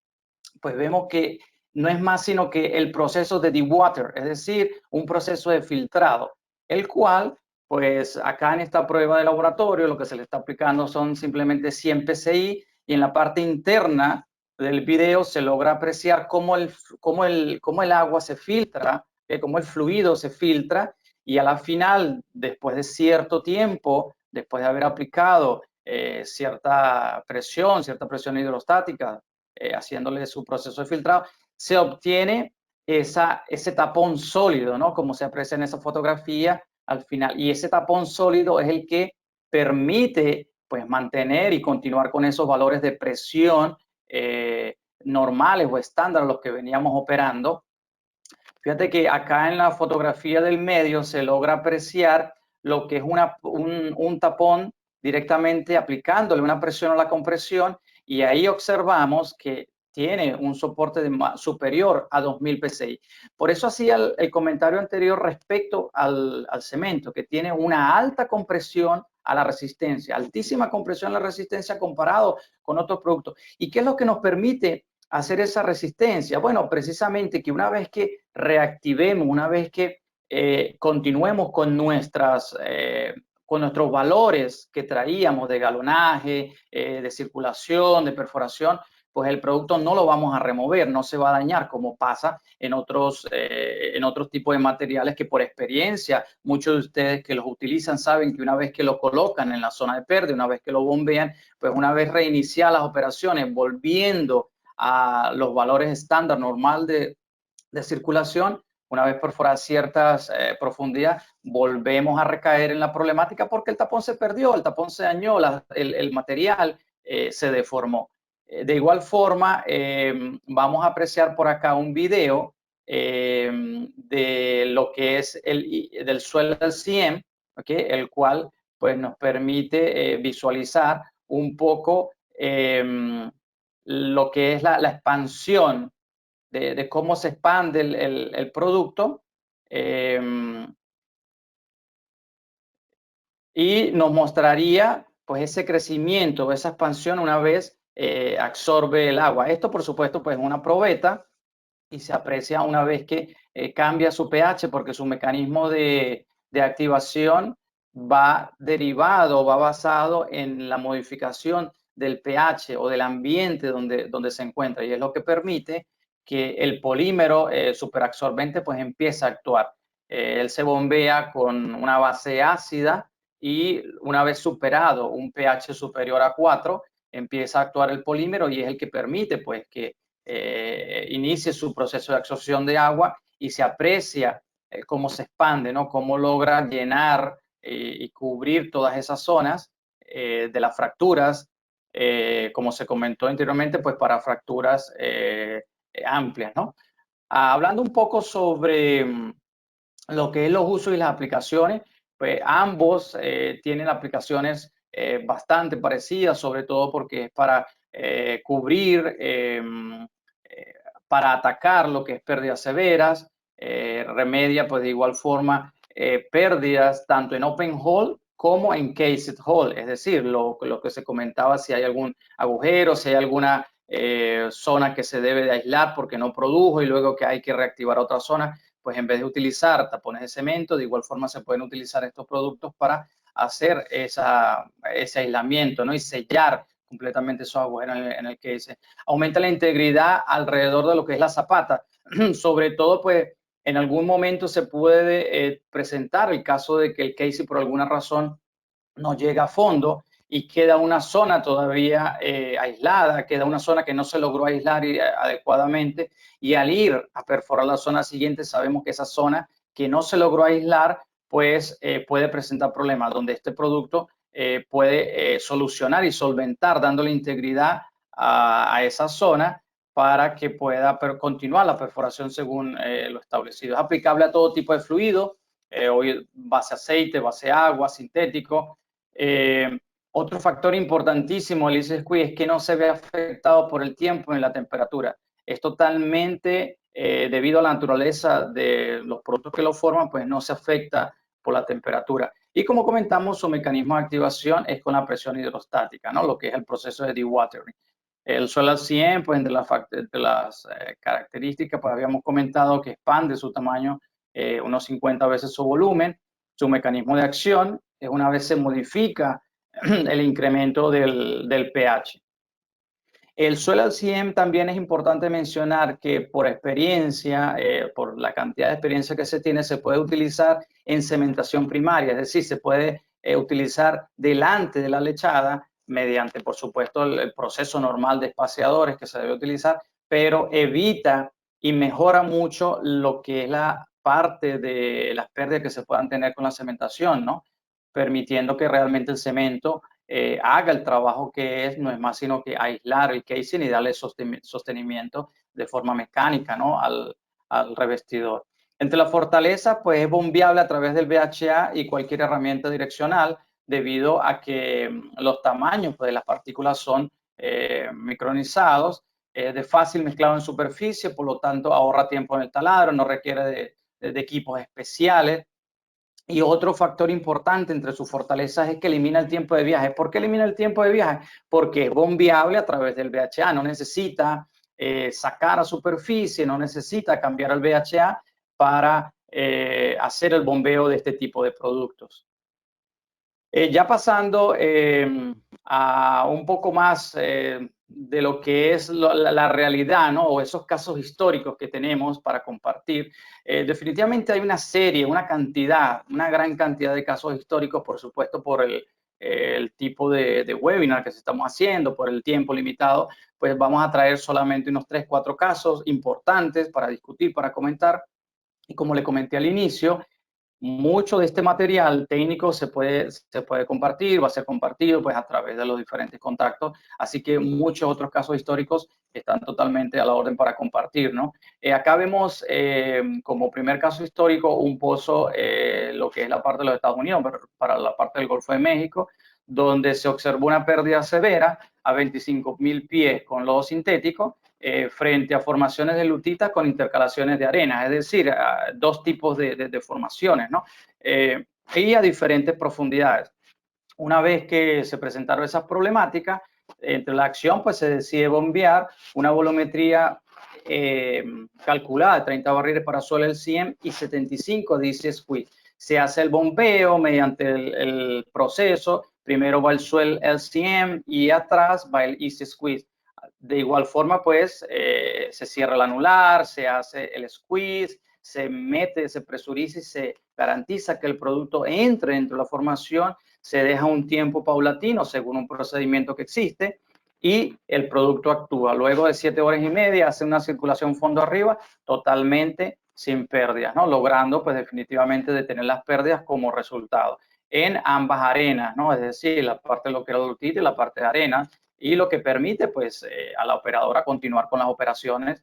pues vemos que no es más sino que el proceso de dewater, es decir, un proceso de filtrado, el cual, pues acá en esta prueba de laboratorio, lo que se le está aplicando son simplemente 100 PSI, y en la parte interna del video se logra apreciar cómo el agua se filtra, cómo el fluido se filtra, y a la final, después de cierto tiempo, después de haber aplicado cierta presión hidrostática, haciéndole su proceso de filtrado, se obtiene ese tapón sólido, ¿no? Como se aprecia en esa fotografía al final. Y ese tapón sólido es el que permite, pues, mantener y continuar con esos valores de presión normales o estándar, los que veníamos operando. Fíjate que acá en la fotografía del medio se logra apreciar lo que es un tapón directamente aplicándole una presión a la compresión, y ahí observamos que tiene un soporte superior a 2000 PSI. Por eso hacía el comentario anterior respecto al cemento, que tiene una alta compresión a la resistencia, altísima compresión a la resistencia comparado con otros productos. ¿Y qué es lo que nos permite hacer esa resistencia? Bueno, precisamente que una vez que reactivemos, una vez que continuemos con nuestros valores que traíamos de galonaje, de circulación, de perforación, pues el producto no lo vamos a remover, no se va a dañar como pasa en otros tipos de materiales que por experiencia muchos de ustedes que los utilizan saben que una vez que lo colocan en la zona de pérdida, una vez que lo bombean, pues una vez reiniciadas las operaciones, volviendo a los valores estándar normal de circulación, una vez perforadas ciertas profundidades, volvemos a recaer en la problemática porque el tapón se perdió, el tapón se dañó, el material se deformó. De igual forma, vamos a apreciar por acá un video de lo que es del suelo LCM, ¿okay? El cual pues, nos permite visualizar un poco lo que es la expansión de cómo se expande el producto y nos mostraría pues ese crecimiento, esa expansión una vez absorbe el agua. Esto por supuesto pues es una probeta y se aprecia una vez que cambia su pH porque su mecanismo de activación va derivado, va basado en la modificación del pH o del ambiente donde se encuentra y es lo que permite que el polímero superabsorbente pues empiece a actuar. Él se bombea con una base ácida y una vez superado un pH superior a 4, empieza a actuar el polímero y es el que permite pues que inicie su proceso de absorción de agua y se aprecia cómo se expande, ¿no? Cómo logra llenar y cubrir todas esas zonas de las fracturas, como se comentó anteriormente, pues para fracturas amplias, ¿no? Hablando un poco sobre lo que es los usos y las aplicaciones, pues ambos tienen aplicaciones bastante parecidas, sobre todo porque es para cubrir, para atacar lo que es pérdidas severas, remedia pues de igual forma pérdidas tanto en open hole como en cased hole, es decir, lo que se comentaba, si hay algún agujero, si hay alguna zona que se debe de aislar porque no produjo y luego que hay que reactivar otra zona, pues en vez de utilizar tapones de cemento, de igual forma se pueden utilizar estos productos para hacer ese aislamiento, ¿no? Y sellar completamente esos agujeros en el case. Aumenta la integridad alrededor de lo que es la zapata. Sobre todo, pues, en algún momento se puede presentar el caso de que el case por alguna razón no llega a fondo y queda una zona todavía aislada, queda una zona que no se logró aislar adecuadamente y al ir a perforar la zona siguiente sabemos que esa zona que no se logró aislar pues puede presentar problemas donde este producto puede solucionar y solventar dándole integridad a esa zona para que pueda continuar la perforación según lo establecido. Es aplicable a todo tipo de fluido, hoy base aceite, base agua, sintético. Otro factor importantísimo, el squeeze, es que no se ve afectado por el tiempo ni la temperatura. Es totalmente debido a la naturaleza de los productos que lo forman, pues no se afecta por la temperatura. Y como comentamos, su mecanismo de activación es con la presión hidrostática, ¿no? Lo que es el proceso de dewatering. El Solar 100, pues entre las características, pues habíamos comentado que expande su tamaño unos 50 veces su volumen. Su mecanismo de acción es una vez se modifica el incremento del pH. El suelo al 100 también es importante mencionar que por experiencia, por la cantidad de experiencia que se tiene, se puede utilizar en cementación primaria, es decir, se puede utilizar delante de la lechada mediante, por supuesto, el proceso normal de espaciadores que se debe utilizar, pero evita y mejora mucho lo que es la parte de las pérdidas que se puedan tener con la cementación, ¿no? Permitiendo que realmente el cemento haga el trabajo que es, no es más sino que aislar el casing y darle sostenimiento de forma mecánica, ¿no? al revestidor. Entre las fortalezas, pues es bombeable a través del VHA y cualquier herramienta direccional debido a que los tamaños pues, de las partículas son micronizados, de fácil mezclado en superficie, por lo tanto ahorra tiempo en el taladro, no requiere de equipos especiales. Y otro factor importante entre sus fortalezas es que elimina el tiempo de viaje. ¿Por qué elimina el tiempo de viaje? Porque es bombeable a través del VHA. No necesita sacar a superficie, no necesita cambiar el VHA para hacer el bombeo de este tipo de productos. Ya pasando a un poco más de lo que es la realidad, ¿no? O esos casos históricos que tenemos para compartir. Definitivamente hay una serie, una gran cantidad de casos históricos, por supuesto, por el tipo de webinar que estamos haciendo, por el tiempo limitado, pues vamos a traer solamente unos 3, 4 casos importantes para discutir, para comentar. Y como le comenté al inicio, mucho de este material técnico se puede compartir, va a ser compartido pues a través de los diferentes contactos, así que muchos otros casos históricos están totalmente a la orden para compartir, ¿no? Acá vemos como primer caso histórico un pozo, lo que es la parte de los Estados Unidos, para la parte del Golfo de México, donde se observó una pérdida severa a 25.000 pies con lodo sintético, frente a formaciones de lutita con intercalaciones de arena, es decir, dos tipos de formaciones, ¿no? Y a diferentes profundidades. Una vez que se presentaron esas problemáticas, entre la acción pues se decide bombear una volumetría calculada de 30 barriles para suelo LCM y 75 de easy squeeze. Se hace el bombeo mediante el proceso, primero va el suelo LCM y atrás va el easy squeeze. De igual forma, pues, se cierra el anular, se hace el squeeze, se mete, se presuriza y se garantiza que el producto entre dentro de la formación, se deja un tiempo paulatino según un procedimiento que existe y el producto actúa. Luego de 7 horas y media hace una circulación fondo arriba totalmente sin pérdidas, ¿no? Logrando, pues, definitivamente detener las pérdidas como resultado en ambas arenas, ¿no? Es decir, la parte de lo que era lutita y la parte de arena, y lo que permite pues a la operadora continuar con las operaciones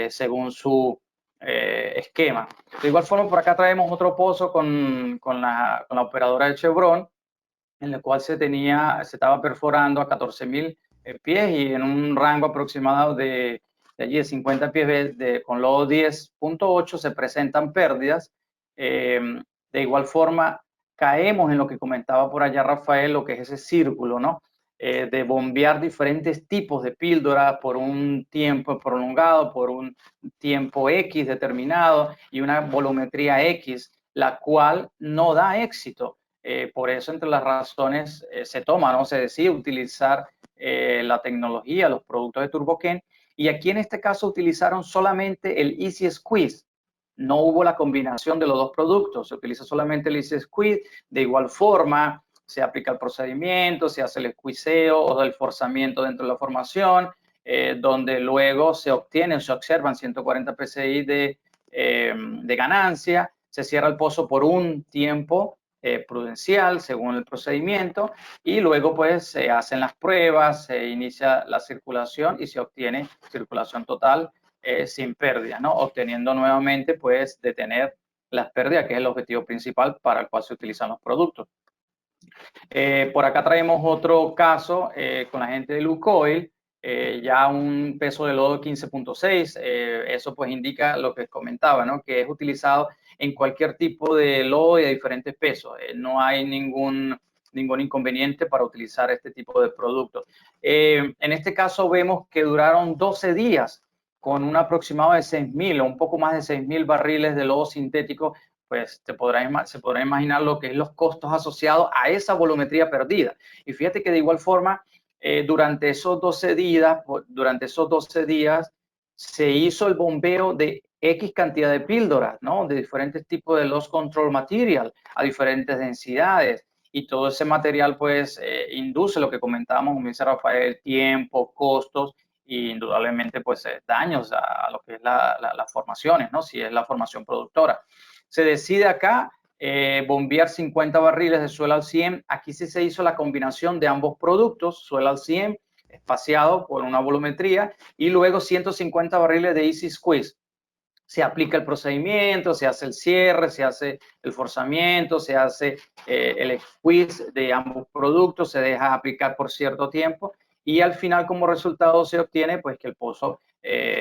según su esquema. De igual forma, por acá traemos otro pozo con la operadora de Chevron, en el cual se estaba perforando a 14.000 pies y en un rango aproximado de allí de 50 pies con lodo 10.8 se presentan pérdidas. De igual forma, caemos en lo que comentaba por allá Rafael, lo que es ese círculo, ¿no? De bombear diferentes tipos de píldora por un tiempo prolongado, por un tiempo X determinado y una volumetría X, la cual no da éxito. Por eso, entre las razones, se toma, ¿no? Se decide utilizar la tecnología, los productos de TurboChem, y aquí en este caso utilizaron solamente el Easy Squeeze. No hubo la combinación de los dos productos, se utiliza solamente el Easy Squeeze. De igual forma, se aplica el procedimiento, se hace el squeezeo o el forzamiento dentro de la formación, donde luego se obtienen, se observan 140 psi de ganancia, se cierra el pozo por un tiempo prudencial según el procedimiento y luego pues se hacen las pruebas, se inicia la circulación y se obtiene circulación total sin pérdida, ¿no? Obteniendo nuevamente pues detener las pérdidas, que es el objetivo principal para el cual se utilizan los productos. Por acá traemos otro caso con la gente de Lukoil, ya un peso de lodo 15.6, eso pues indica lo que comentaba, ¿no? Que es utilizado en cualquier tipo de lodo y de diferentes pesos. No hay ningún inconveniente para utilizar este tipo de productos. En este caso vemos que duraron 12 días con un aproximado de 6.000 o un poco más de 6.000 barriles de lodo sintético, pues se podrá imaginar lo que es los costos asociados a esa volumetría perdida. Y fíjate que de igual forma, durante esos 12 días se hizo el bombeo de X cantidad de píldoras, ¿no? De diferentes tipos de loss control material a diferentes densidades. Y todo ese material, pues, induce lo que comentábamos, como dice Rafael, tiempo, costos y indudablemente, pues, daños a lo que es las formaciones, ¿no? Si es la formación productora. Se decide acá bombear 50 barriles de suelo al 100. Aquí sí se hizo la combinación de ambos productos, suelo al 100, espaciado por una volumetría, y luego 150 barriles de Easy Squeeze. Se aplica el procedimiento, se hace el cierre, se hace el forzamiento, se hace el squeeze de ambos productos, se deja aplicar por cierto tiempo y al final como resultado se obtiene pues que el pozo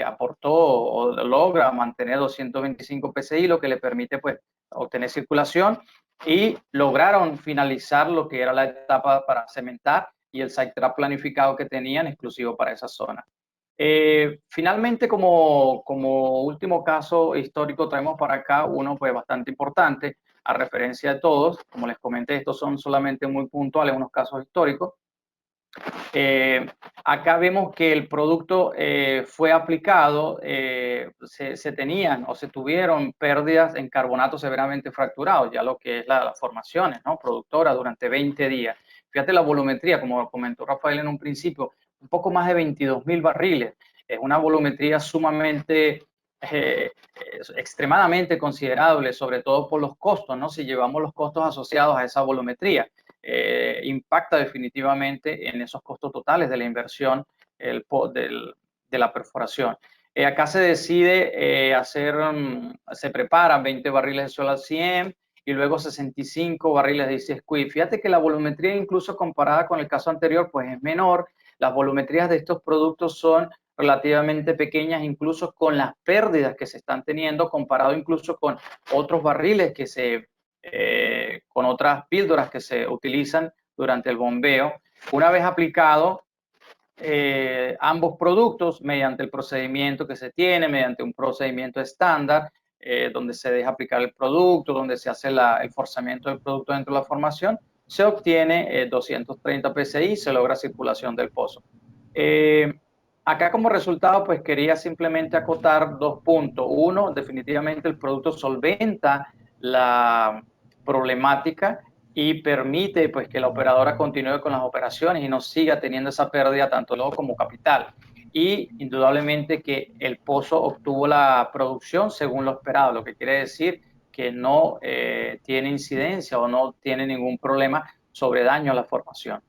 aportó o logra mantener 225 psi, lo que le permite pues obtener circulación y lograron finalizar lo que era la etapa para cementar y el site trap planificado que tenían exclusivo para esa zona. Finalmente, como último caso histórico, traemos para acá uno pues bastante importante, a referencia de todos. Como les comenté, estos son solamente muy puntuales, unos casos históricos. Acá vemos que el producto fue aplicado, se tenían o se tuvieron pérdidas en carbonato severamente fracturado, ya lo que es las formaciones, ¿no? Productoras durante 20 días. Fíjate la volumetría, como comentó Rafael en un principio, un poco más de 22.000 barriles. Es una volumetría sumamente, extremadamente considerable, sobre todo por los costos, ¿no? Si llevamos los costos asociados a esa volumetría. Impacta definitivamente en esos costos totales de la inversión de la perforación. Acá se decide se preparan 20 barriles de Solar CM y luego 65 barriles de Easy Squeeze. Fíjate que la volumetría, incluso comparada con el caso anterior, pues es menor. Las volumetrías de estos productos son relativamente pequeñas, incluso con las pérdidas que se están teniendo, comparado incluso con otros barriles con otras píldoras que se utilizan durante el bombeo. Una vez aplicado ambos productos mediante el procedimiento que se tiene, mediante un procedimiento estándar, donde se deja aplicar el producto, donde se hace el forzamiento del producto dentro de la formación, se obtiene 230 psi, se logra circulación del pozo. Acá como resultado, pues quería simplemente acotar 2 puntos. Uno, definitivamente el producto solventa la problemática y permite pues que la operadora continúe con las operaciones y no siga teniendo esa pérdida tanto luego como capital. Y indudablemente que el pozo obtuvo la producción según lo esperado, lo que quiere decir que no tiene incidencia o no tiene ningún problema sobre daño a la formación.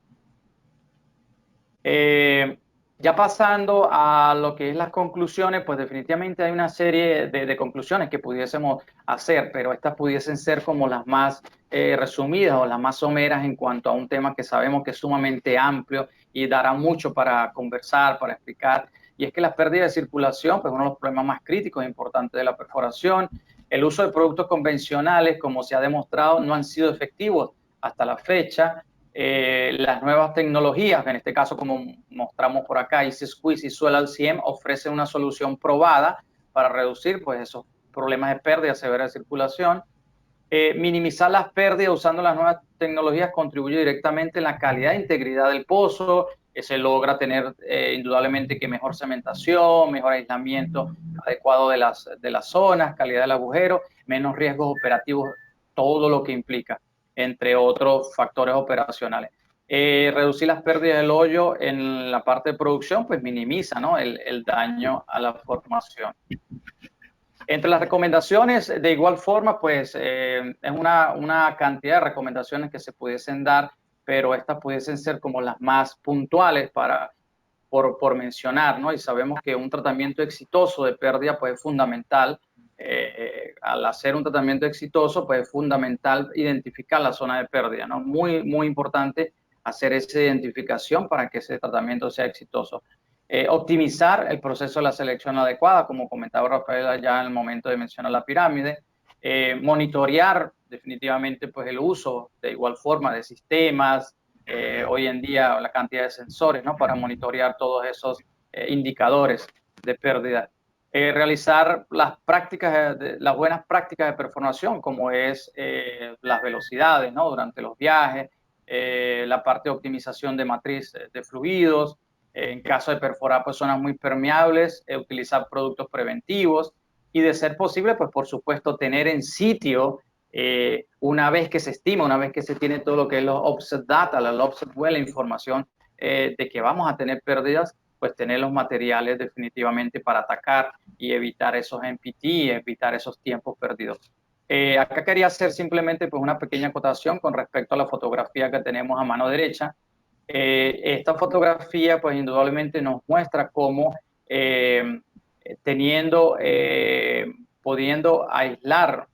Ya pasando a lo que es las conclusiones, pues definitivamente hay una serie de conclusiones que pudiésemos hacer, pero estas pudiesen ser como las más resumidas o las más someras en cuanto a un tema que sabemos que es sumamente amplio y dará mucho para conversar, para explicar. Y es que las pérdidas de circulación, pues uno de los problemas más críticos e importantes de la perforación. El uso de productos convencionales, como se ha demostrado, no han sido efectivos hasta la fecha. Las nuevas tecnologías, en este caso como mostramos por acá, Easy Squeeze y Solar CM ofrecen una solución probada para reducir pues, esos problemas de pérdida severa de circulación. Minimizar las pérdidas usando las nuevas tecnologías contribuye directamente en la calidad e integridad del pozo. Se logra tener indudablemente que mejor cementación, mejor aislamiento adecuado de las zonas, calidad del agujero, menos riesgos operativos, todo lo que implica, entre otros factores operacionales. Reducir las pérdidas del hoyo en la parte de producción, pues minimiza, ¿no? el daño a la formación. Entre las recomendaciones, de igual forma, pues es una cantidad de recomendaciones que se pudiesen dar, pero estas pudiesen ser como las más puntuales por mencionar, ¿no? Y sabemos que un tratamiento exitoso de pérdida pues es fundamental. Al hacer un tratamiento exitoso, pues es fundamental identificar la zona de pérdida, ¿no? Muy, muy importante hacer esa identificación para que ese tratamiento sea exitoso. Optimizar el proceso de la selección adecuada, como comentaba Rafael ya en el momento de mencionar la pirámide. Monitorear definitivamente pues el uso de igual forma de sistemas, hoy en día la cantidad de sensores, ¿no? Para monitorear todos esos indicadores de pérdida. Realizar las buenas prácticas de perforación, como es las velocidades, ¿no? Durante los viajes, la parte de optimización de matriz de fluidos, en caso de perforar pues, zonas muy permeables, utilizar productos preventivos y de ser posible, pues por supuesto, tener en sitio una vez que se estima, una vez que se tiene todo lo que es los offset data, la offset well, la información de que vamos a tener pérdidas, pues tener los materiales definitivamente para atacar y evitar esos NPT y evitar esos tiempos perdidos. Acá quería hacer simplemente pues, una pequeña acotación con respecto a la fotografía que tenemos a mano derecha. Esta fotografía pues indudablemente nos muestra cómo pudiendo aislar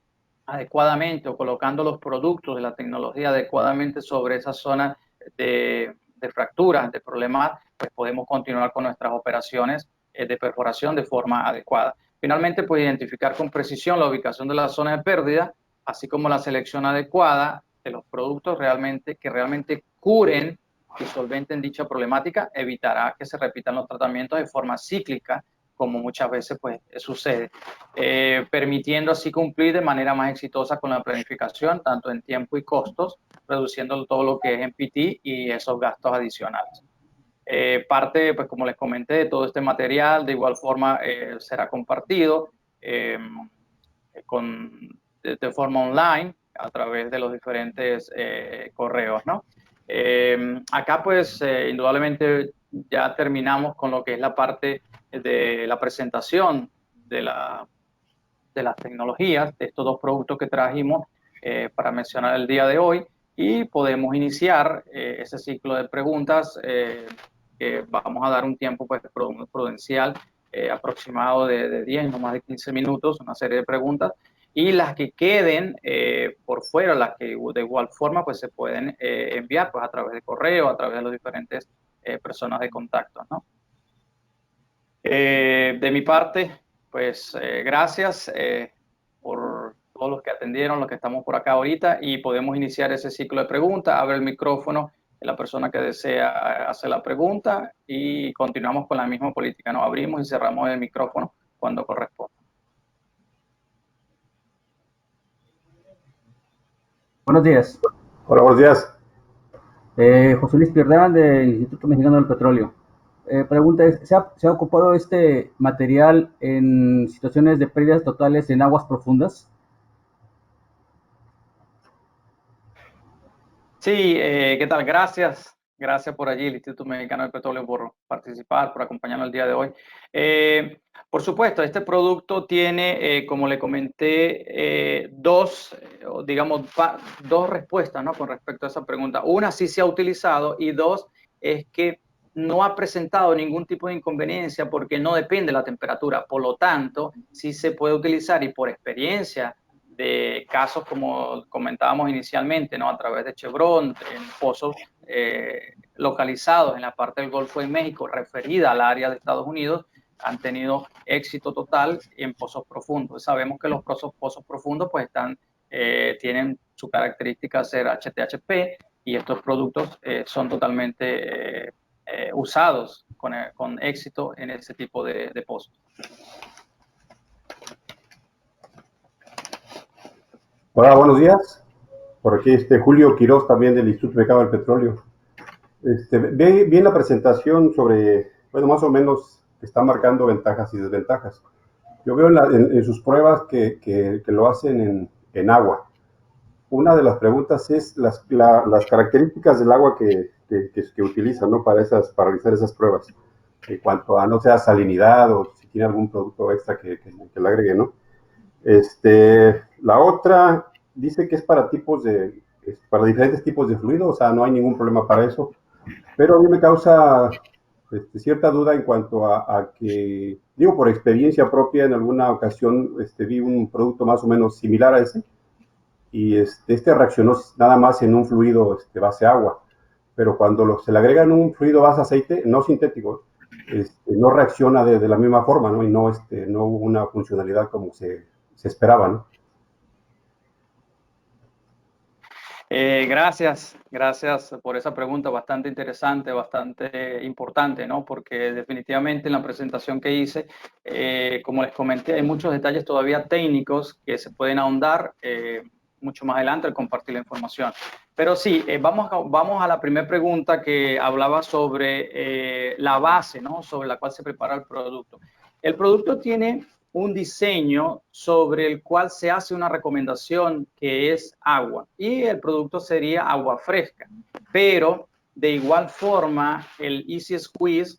adecuadamente o colocando los productos de la tecnología adecuadamente sobre esa zona de fracturas, de problemas, pues podemos continuar con nuestras operaciones de perforación de forma adecuada. Finalmente, pues identificar con precisión la ubicación de la zona de pérdida, así como la selección adecuada de los productos que realmente curen y solventen dicha problemática, evitará que se repitan los tratamientos de forma cíclica, como muchas veces pues, sucede, permitiendo así cumplir de manera más exitosa con la planificación, tanto en tiempo y costos, reduciendo todo lo que es NPT y esos gastos adicionales. Parte, pues como les comenté, de todo este material de igual forma será compartido de forma online a través de los diferentes correos, ¿no? Acá pues indudablemente ya terminamos con lo que es la parte de la presentación de las tecnologías, de estos dos productos que trajimos para mencionar el día de hoy, y podemos iniciar ese ciclo de preguntas que vamos a dar un tiempo pues, prudencial aproximado de 10, no más de 15 minutos, una serie de preguntas, y las que queden por fuera, las que de igual forma pues se pueden enviar pues a través de correo, a través de los diferentes personas de contacto, ¿no? De mi parte, pues gracias por todos los que atendieron, los que estamos por acá ahorita, y podemos iniciar ese ciclo de preguntas. Abre el micrófono de la persona que desea hacer la pregunta y continuamos con la misma política, ¿no? Abrimos y cerramos el micrófono cuando corresponda. Buenos días. Hola, buenos días. José Luis Pierdán del Instituto Mexicano del Petróleo. Pregunta es, ¿se ha ocupado este material en situaciones de pérdidas totales en aguas profundas? Sí, ¿qué tal? Gracias. Gracias por allí, el Instituto Mexicano del Petróleo, por participar, por acompañarnos el día de hoy. Por supuesto, este producto tiene, como le comenté, dos respuestas, ¿no? Con respecto a esa pregunta. Una, sí se ha utilizado, y dos, es que no ha presentado ningún tipo de inconveniencia porque no depende de la temperatura. Por lo tanto, sí se puede utilizar, y por experiencia de casos como comentábamos inicialmente, ¿no? A través de Chevron, en pozos localizados en la parte del Golfo de México, referida al área de Estados Unidos, han tenido éxito total en pozos profundos. Sabemos que los pozos profundos pues tienen su característica de ser HTHP, y estos productos son totalmente usados con éxito en ese tipo de pozos. Hola, buenos días. Por aquí Julio Quiroz, también del Instituto Mexicano del Petróleo. Ve bien la presentación sobre, bueno, más o menos está marcando ventajas y desventajas. Yo veo en sus pruebas que lo hacen en agua. Una de las preguntas es las características del agua que utilizan, ¿no? Para realizar esas pruebas. En cuanto a, no sea salinidad o si tiene algún producto extra que le agregue, ¿no? La otra dice que es para diferentes tipos de fluido, o sea, no hay ningún problema para eso, pero a mí me causa cierta duda en cuanto a que, digo, por experiencia propia, en alguna ocasión vi un producto más o menos similar a ese, y reaccionó nada más en un fluido base agua, pero cuando se le agrega en un fluido base aceite, no sintético, no reacciona de la misma forma, ¿no? Y no hubo una funcionalidad como se esperaba, ¿no? Gracias por esa pregunta, bastante interesante, bastante importante, ¿no? Porque definitivamente en la presentación que hice, como les comenté, hay muchos detalles todavía técnicos que se pueden ahondar mucho más adelante al compartir la información. Pero sí, vamos a la primera pregunta, que hablaba sobre la base, ¿no? Sobre la cual se prepara el producto. El producto tiene un diseño sobre el cual se hace una recomendación, que es agua, y el producto sería agua fresca, pero de igual forma el Easy Squeeze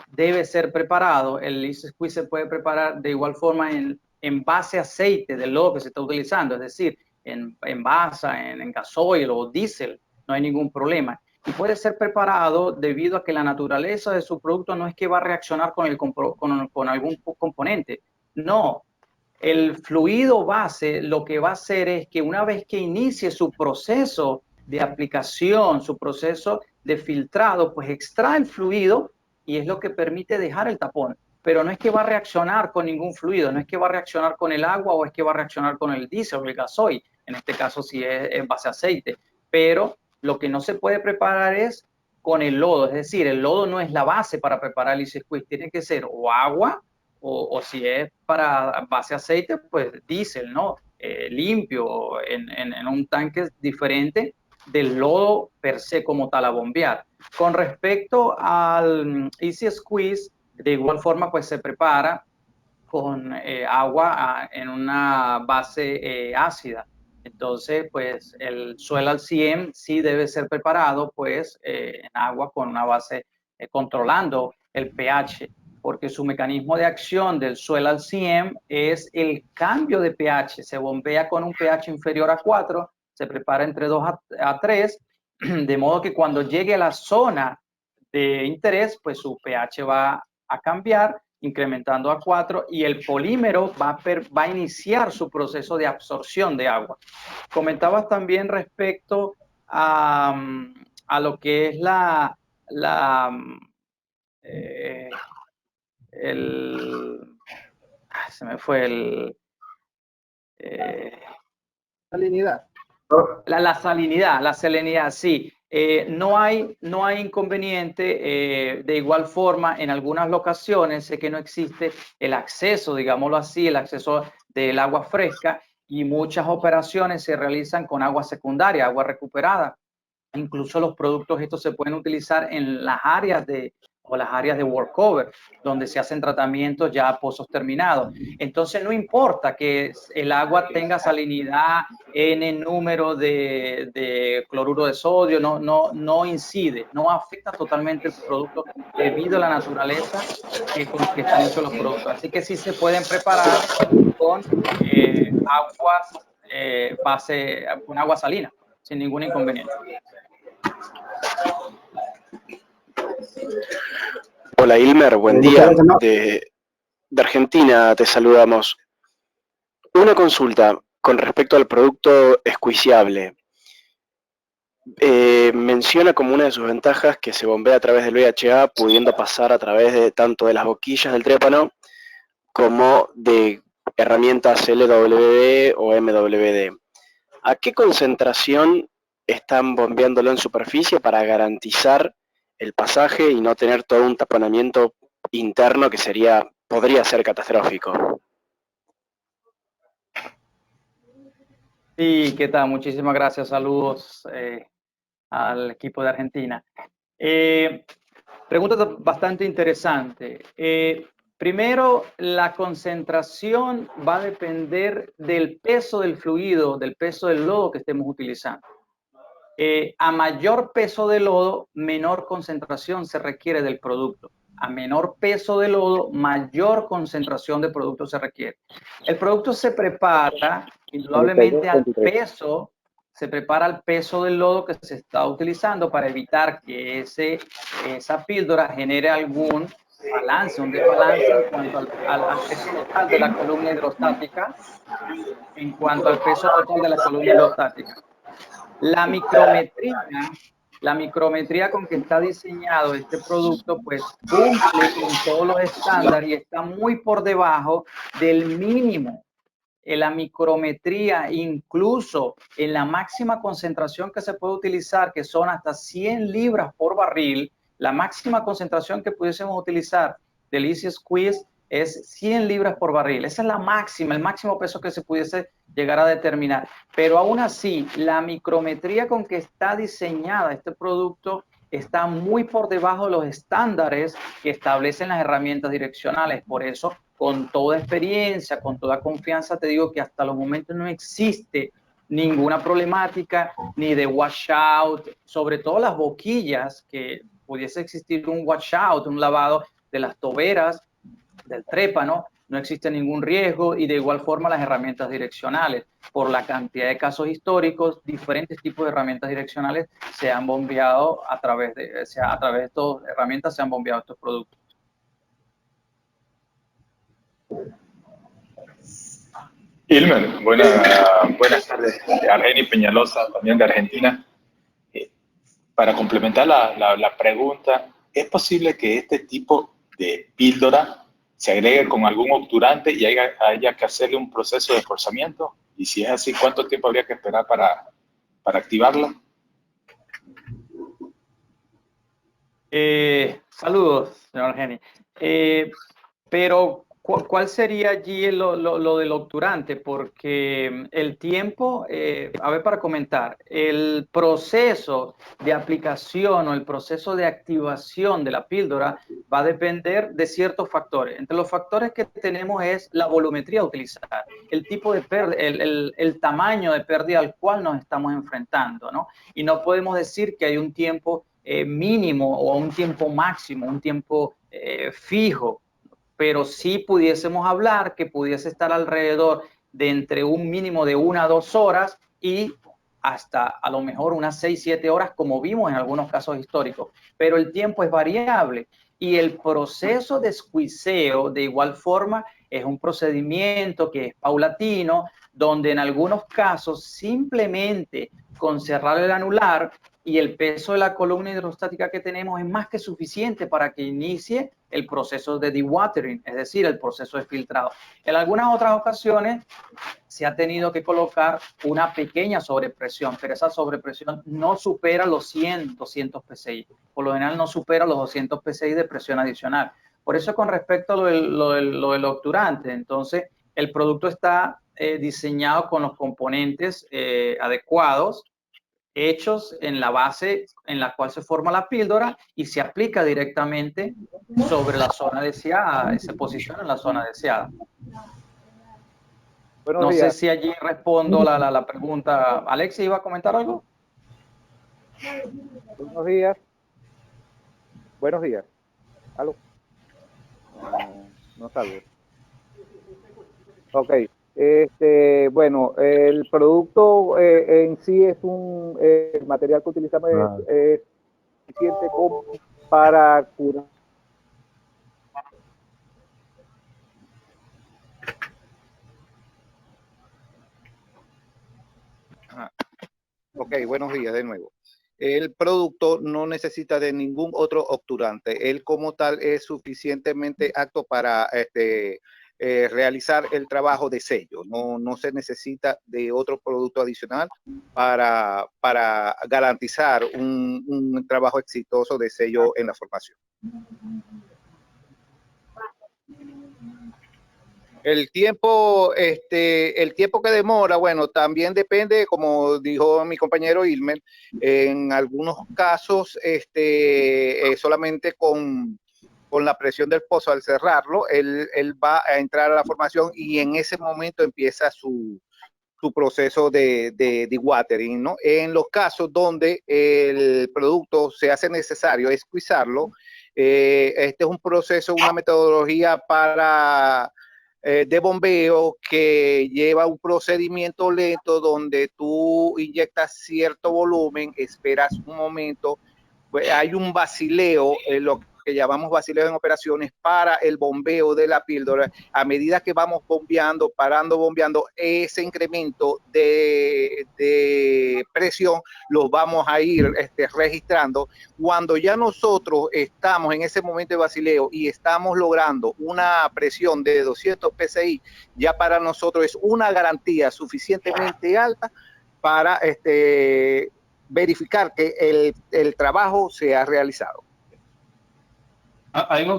debe ser preparado. El Easy Squeeze se puede preparar de igual forma en base aceite del lodo que se está utilizando, es decir, en base, en gasoil o diésel, no hay ningún problema. Y puede ser preparado debido a que la naturaleza de su producto no es que va a reaccionar con algún componente. No, el fluido base lo que va a hacer es que una vez que inicie su proceso de aplicación, su proceso de filtrado, pues extrae el fluido, y es lo que permite dejar el tapón. Pero no es que va a reaccionar con ningún fluido, no es que va a reaccionar con el agua o es que va a reaccionar con el diésel o el gasoil, en este caso si es en base a aceite. Pero lo que no se puede preparar es con el lodo, es decir, el lodo no es la base para preparar el Easy Squeeze, tiene que ser o agua, o si es para base aceite, pues diésel, ¿no? Limpio, en un tanque diferente, del lodo per se como tal a bombear. Con respecto al Easy Squeeze, de igual forma pues se prepara con agua en una base ácida. Entonces, pues el Swell al 100 sí debe ser preparado pues en agua con una base controlando el pH, porque su mecanismo de acción del Swell al 100 es el cambio de pH. Se bombea con un pH inferior a 4, se prepara entre 2 a 3, de modo que cuando llegue a la zona de interés, pues su pH va a cambiar, incrementando a 4, y el polímero va a iniciar su proceso de absorción de agua. Comentabas también respecto a lo que es se me fue el... salinidad. La salinidad, sí. No hay inconveniente. De igual forma, en algunas locaciones sé que no existe el acceso, digámoslo así, el acceso del agua fresca, y muchas operaciones se realizan con agua secundaria, agua recuperada. Incluso los productos estos se pueden utilizar en las áreas de workover, donde se hacen tratamientos ya a pozos terminados. Entonces no importa que el agua tenga salinidad, n número de cloruro de sodio, no incide, no afecta totalmente el producto debido a la naturaleza con que están hechos los productos. Así que sí se pueden preparar con con agua salina, sin ningún inconveniente. Hola Ilmer, buen día. De Argentina te saludamos. Una consulta con respecto al producto esquiciable. Menciona como una de sus ventajas que se bombea a través del VHA, pudiendo pasar a través de tanto de las boquillas del trépano como de herramientas LWD o MWD. ¿A qué concentración están bombeándolo en superficie para garantizar el pasaje y no tener todo un taponamiento interno que podría ser catastrófico? Sí, ¿qué tal? Muchísimas gracias. Saludos al equipo de Argentina. Pregunta bastante interesante. Primero, la concentración va a depender del peso del fluido, del peso del lodo que estemos utilizando. A mayor peso de lodo, menor concentración se requiere del producto. A menor peso de lodo, mayor concentración de producto se requiere. El producto se prepara indudablemente al peso, se prepara al peso del lodo que se está utilizando para evitar que esa píldora genere algún balance, un desbalance en cuanto al peso total de la columna hidrostática, La micrometría con que está diseñado este producto, pues cumple con todos los estándares y está muy por debajo del mínimo. En la micrometría, incluso en la máxima concentración que se puede utilizar, que son hasta 100 libras por barril, la máxima concentración que pudiésemos utilizar del Easy Squeeze es 100 libras por barril. Esa es la máxima, el máximo peso que se pudiese llegar a determinar. Pero aún así, la micrometría con que está diseñada este producto está muy por debajo de los estándares que establecen las herramientas direccionales. Por eso, con toda experiencia, con toda confianza, te digo que hasta los momentos no existe ninguna problemática ni de washout, sobre todo las boquillas, que pudiese existir un washout, un lavado de las toberas del trépano, no existe ningún riesgo, y de igual forma las herramientas direccionales. Por la cantidad de casos históricos, diferentes tipos de herramientas direccionales se han bombeado a través de estas herramientas, se han bombeado estos productos. Ilmer, buenas tardes. Argeni Peñalosa, también de Argentina. Para complementar la pregunta, ¿es posible que este tipo de píldora se agregue con algún obturante y haya que hacerle un proceso de forzamiento? Y si es así, ¿cuánto tiempo habría que esperar para activarla? Saludos, señor Argeni. Pero ¿Cuál sería allí lo del obturante? Porque el tiempo, a ver, para comentar, el proceso de aplicación o el proceso de activación de la píldora va a depender de ciertos factores. Entre los factores que tenemos es la volumetría a utilizar, el tipo de pérdida, el tamaño de pérdida al cual nos estamos enfrentando, ¿no? Y no podemos decir que hay un tiempo mínimo o un tiempo máximo, un tiempo fijo, pero sí pudiésemos hablar que pudiese estar alrededor de entre un mínimo de 1 a 2 horas y hasta a lo mejor unas 6, 7 horas, como vimos en algunos casos históricos. Pero el tiempo es variable y el proceso de squeezeo, de igual forma, es un procedimiento que es paulatino, donde en algunos casos simplemente con cerrar el anular y el peso de la columna hidrostática que tenemos es más que suficiente para que inicie el proceso de dewatering, es decir, el proceso de filtrado. En algunas otras ocasiones se ha tenido que colocar una pequeña sobrepresión, pero esa sobrepresión no supera los 100, 200 psi. Por lo general no supera los 200 psi de presión adicional. Por eso con respecto a lo del obturante, entonces el producto está diseñado con los componentes adecuados, hechos en la base en la cual se forma la píldora y se aplica directamente sobre la zona deseada, se posiciona en la zona deseada. No sé si allí respondo la pregunta. Alex, ¿iba a comentar algo? Buenos días. Buenos días. ¿Aló? No salgo. Ok. Bueno, el producto en sí es el material que utilizamos es suficiente como para curar. Ok, buenos días de nuevo. El producto no necesita de ningún otro obturante. Él como tal es suficientemente apto para realizar el trabajo de sello. No se necesita de otro producto adicional para garantizar un trabajo exitoso de sello en la formación. El tiempo que demora, bueno, también depende, como dijo mi compañero Ilmer, en algunos casos solamente con la presión del pozo al cerrarlo, él va a entrar a la formación y en ese momento empieza su proceso de dewatering, ¿no? En los casos donde el producto se hace necesario squeezarlo, este es un proceso, una metodología de bombeo que lleva un procedimiento lento donde tú inyectas cierto volumen, esperas un momento, pues hay un vacileo, lo que llamamos vacileo en operaciones para el bombeo de la píldora. A medida que vamos bombeando, bombeando, ese incremento de presión los vamos a ir registrando. Cuando ya nosotros estamos en ese momento de vacileo y estamos logrando una presión de 200 psi, ya para nosotros es una garantía suficientemente alta para verificar que el trabajo se ha realizado. A mí me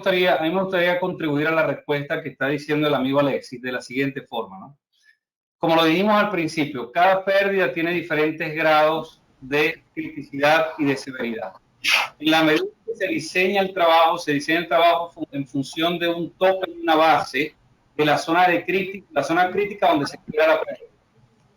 gustaría contribuir a la respuesta que está diciendo el amigo Alexis de la siguiente forma, ¿no? Como lo dijimos al principio, cada pérdida tiene diferentes grados de criticidad y de severidad. En la medida que se diseña el trabajo en función de un tope y una base de la zona crítica donde se crea la pérdida.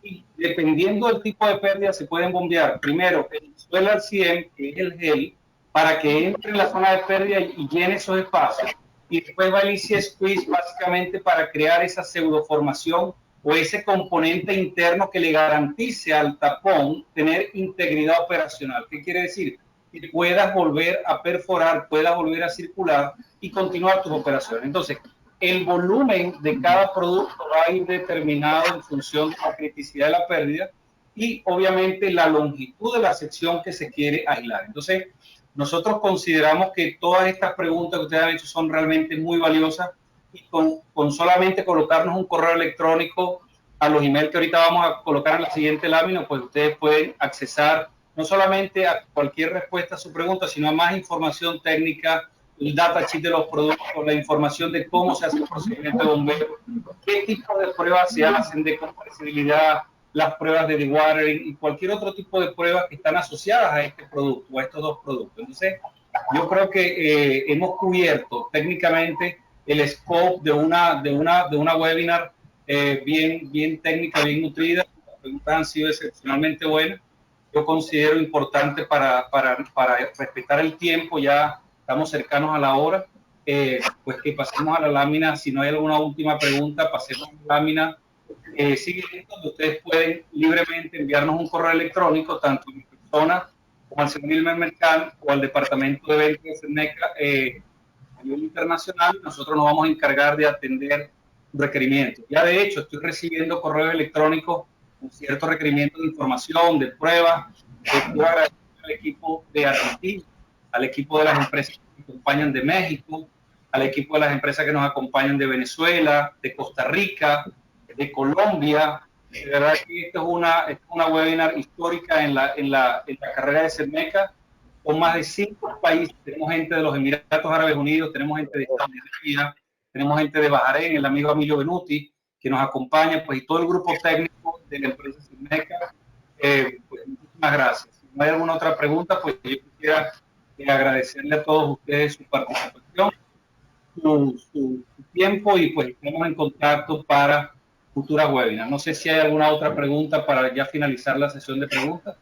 Y dependiendo del tipo de pérdida se pueden bombear primero el suelo al 100, que es el gel, para que entre en la zona de pérdida y llene esos espacios, y después va el Easy Squeeze básicamente para crear esa pseudoformación o ese componente interno que le garantice al tapón tener integridad operacional. ¿Qué quiere decir? Que puedas volver a perforar, puedas volver a circular y continuar tus operaciones. Entonces, el volumen de cada producto va a ir determinado en función de la criticidad de la pérdida y obviamente la longitud de la sección que se quiere aislar. Entonces, nosotros consideramos que todas estas preguntas que ustedes han hecho son realmente muy valiosas y con solamente colocarnos un correo electrónico a los emails que ahorita vamos a colocar en la siguiente lámina, pues ustedes pueden accesar no solamente a cualquier respuesta a su pregunta, sino a más información técnica el data sheet de los productos, la información de cómo se hace el procedimiento de bombeo, qué tipo de pruebas se hacen de compresibilidad, las pruebas de dewatering y cualquier otro tipo de pruebas que están asociadas a este producto, a estos dos productos. Entonces, yo creo que hemos cubierto técnicamente el scope de una webinar bien técnica, bien nutrida. Las preguntas han sido excepcionalmente buenas. Yo considero importante para respetar el tiempo, ya estamos cercanos a la hora, pues que pasemos a la lámina. Si no hay alguna última pregunta, pasemos a la lámina siguiente, donde ustedes pueden libremente enviarnos un correo electrónico, tanto a mi persona como al señor Ilmer Mercán o al departamento de ventas de SEDMECA a nivel internacional. Nosotros nos vamos a encargar de atender requerimientos. Ya de hecho estoy recibiendo correos electrónicos con ciertos requerimientos de información, de pruebas. Quiero agradecer al equipo de Argentina, al equipo de las empresas que nos acompañan de México, al equipo de las empresas que nos acompañan de Venezuela, de Costa Rica, de Colombia. De verdad que esta es una webinar histórica en la carrera de SEDMECA, con más de 5 países. Tenemos gente de los Emiratos Árabes Unidos, tenemos gente de Estados Unidos, tenemos gente de Bahrein, el amigo Emilio Benuti, que nos acompaña, pues, y todo el grupo técnico de la empresa SEDMECA. Pues, muchísimas gracias. Si no hay alguna otra pregunta, pues yo quisiera agradecerle a todos ustedes su participación, su tiempo, y pues estamos en contacto para futuras webinars. No sé si hay alguna otra pregunta para ya finalizar la sesión de preguntas.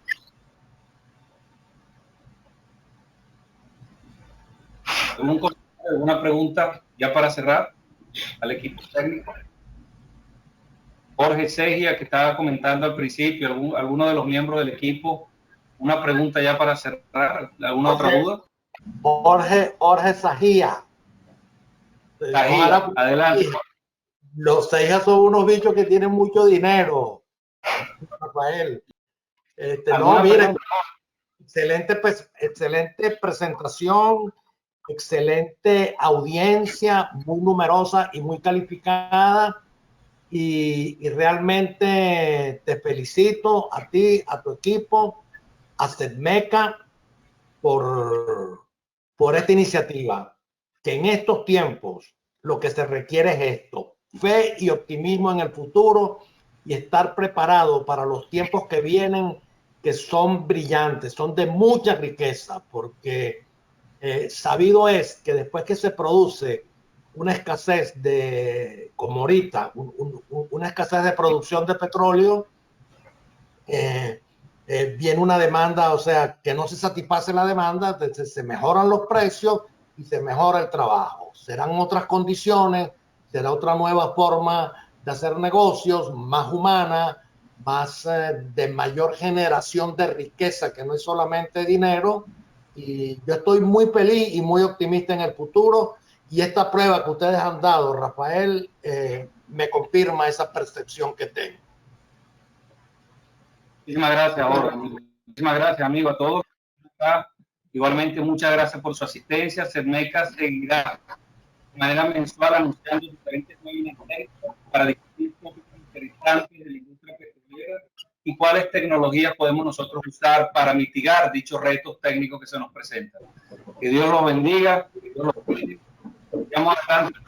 ¿Alguna pregunta ya para cerrar al equipo técnico? Jorge Segia, que estaba comentando al principio, alguno de los miembros del equipo, una pregunta ya para cerrar. ¿Alguna otra duda? Jorge Sajía. Sajía, adelante. Los Seijas son unos bichos que tienen mucho dinero, Rafael. No, mire, excelente presentación, excelente audiencia, muy numerosa y muy calificada. Y realmente te felicito a ti, a tu equipo, a SEDMECA por esta iniciativa, que en estos tiempos lo que se requiere es esto: fe y optimismo en el futuro y estar preparado para los tiempos que vienen, que son brillantes, son de mucha riqueza, porque sabido es que después que se produce una escasez como ahorita, una escasez de producción de petróleo, viene una demanda, o sea, que no se satisface la demanda, se mejoran los precios y se mejora el trabajo. Serán otras condiciones, será otra nueva forma de hacer negocios, más humana, más de mayor generación de riqueza, que no es solamente dinero. Y yo estoy muy feliz y muy optimista en el futuro. Y esta prueba que ustedes han dado, Rafael, me confirma esa percepción que tengo. Muchísimas gracias, Jorge. Muchísimas gracias, amigo, a todos. Igualmente, muchas gracias por su asistencia. SEDMECA seguirá de manera mensual anunciando diferentes webinars para discutir tópicos interesantes de la industria petrolera y cuáles tecnologías podemos nosotros usar para mitigar dichos retos técnicos que se nos presentan. Que Dios los bendiga, que Dios los cuide. Vamos adelante.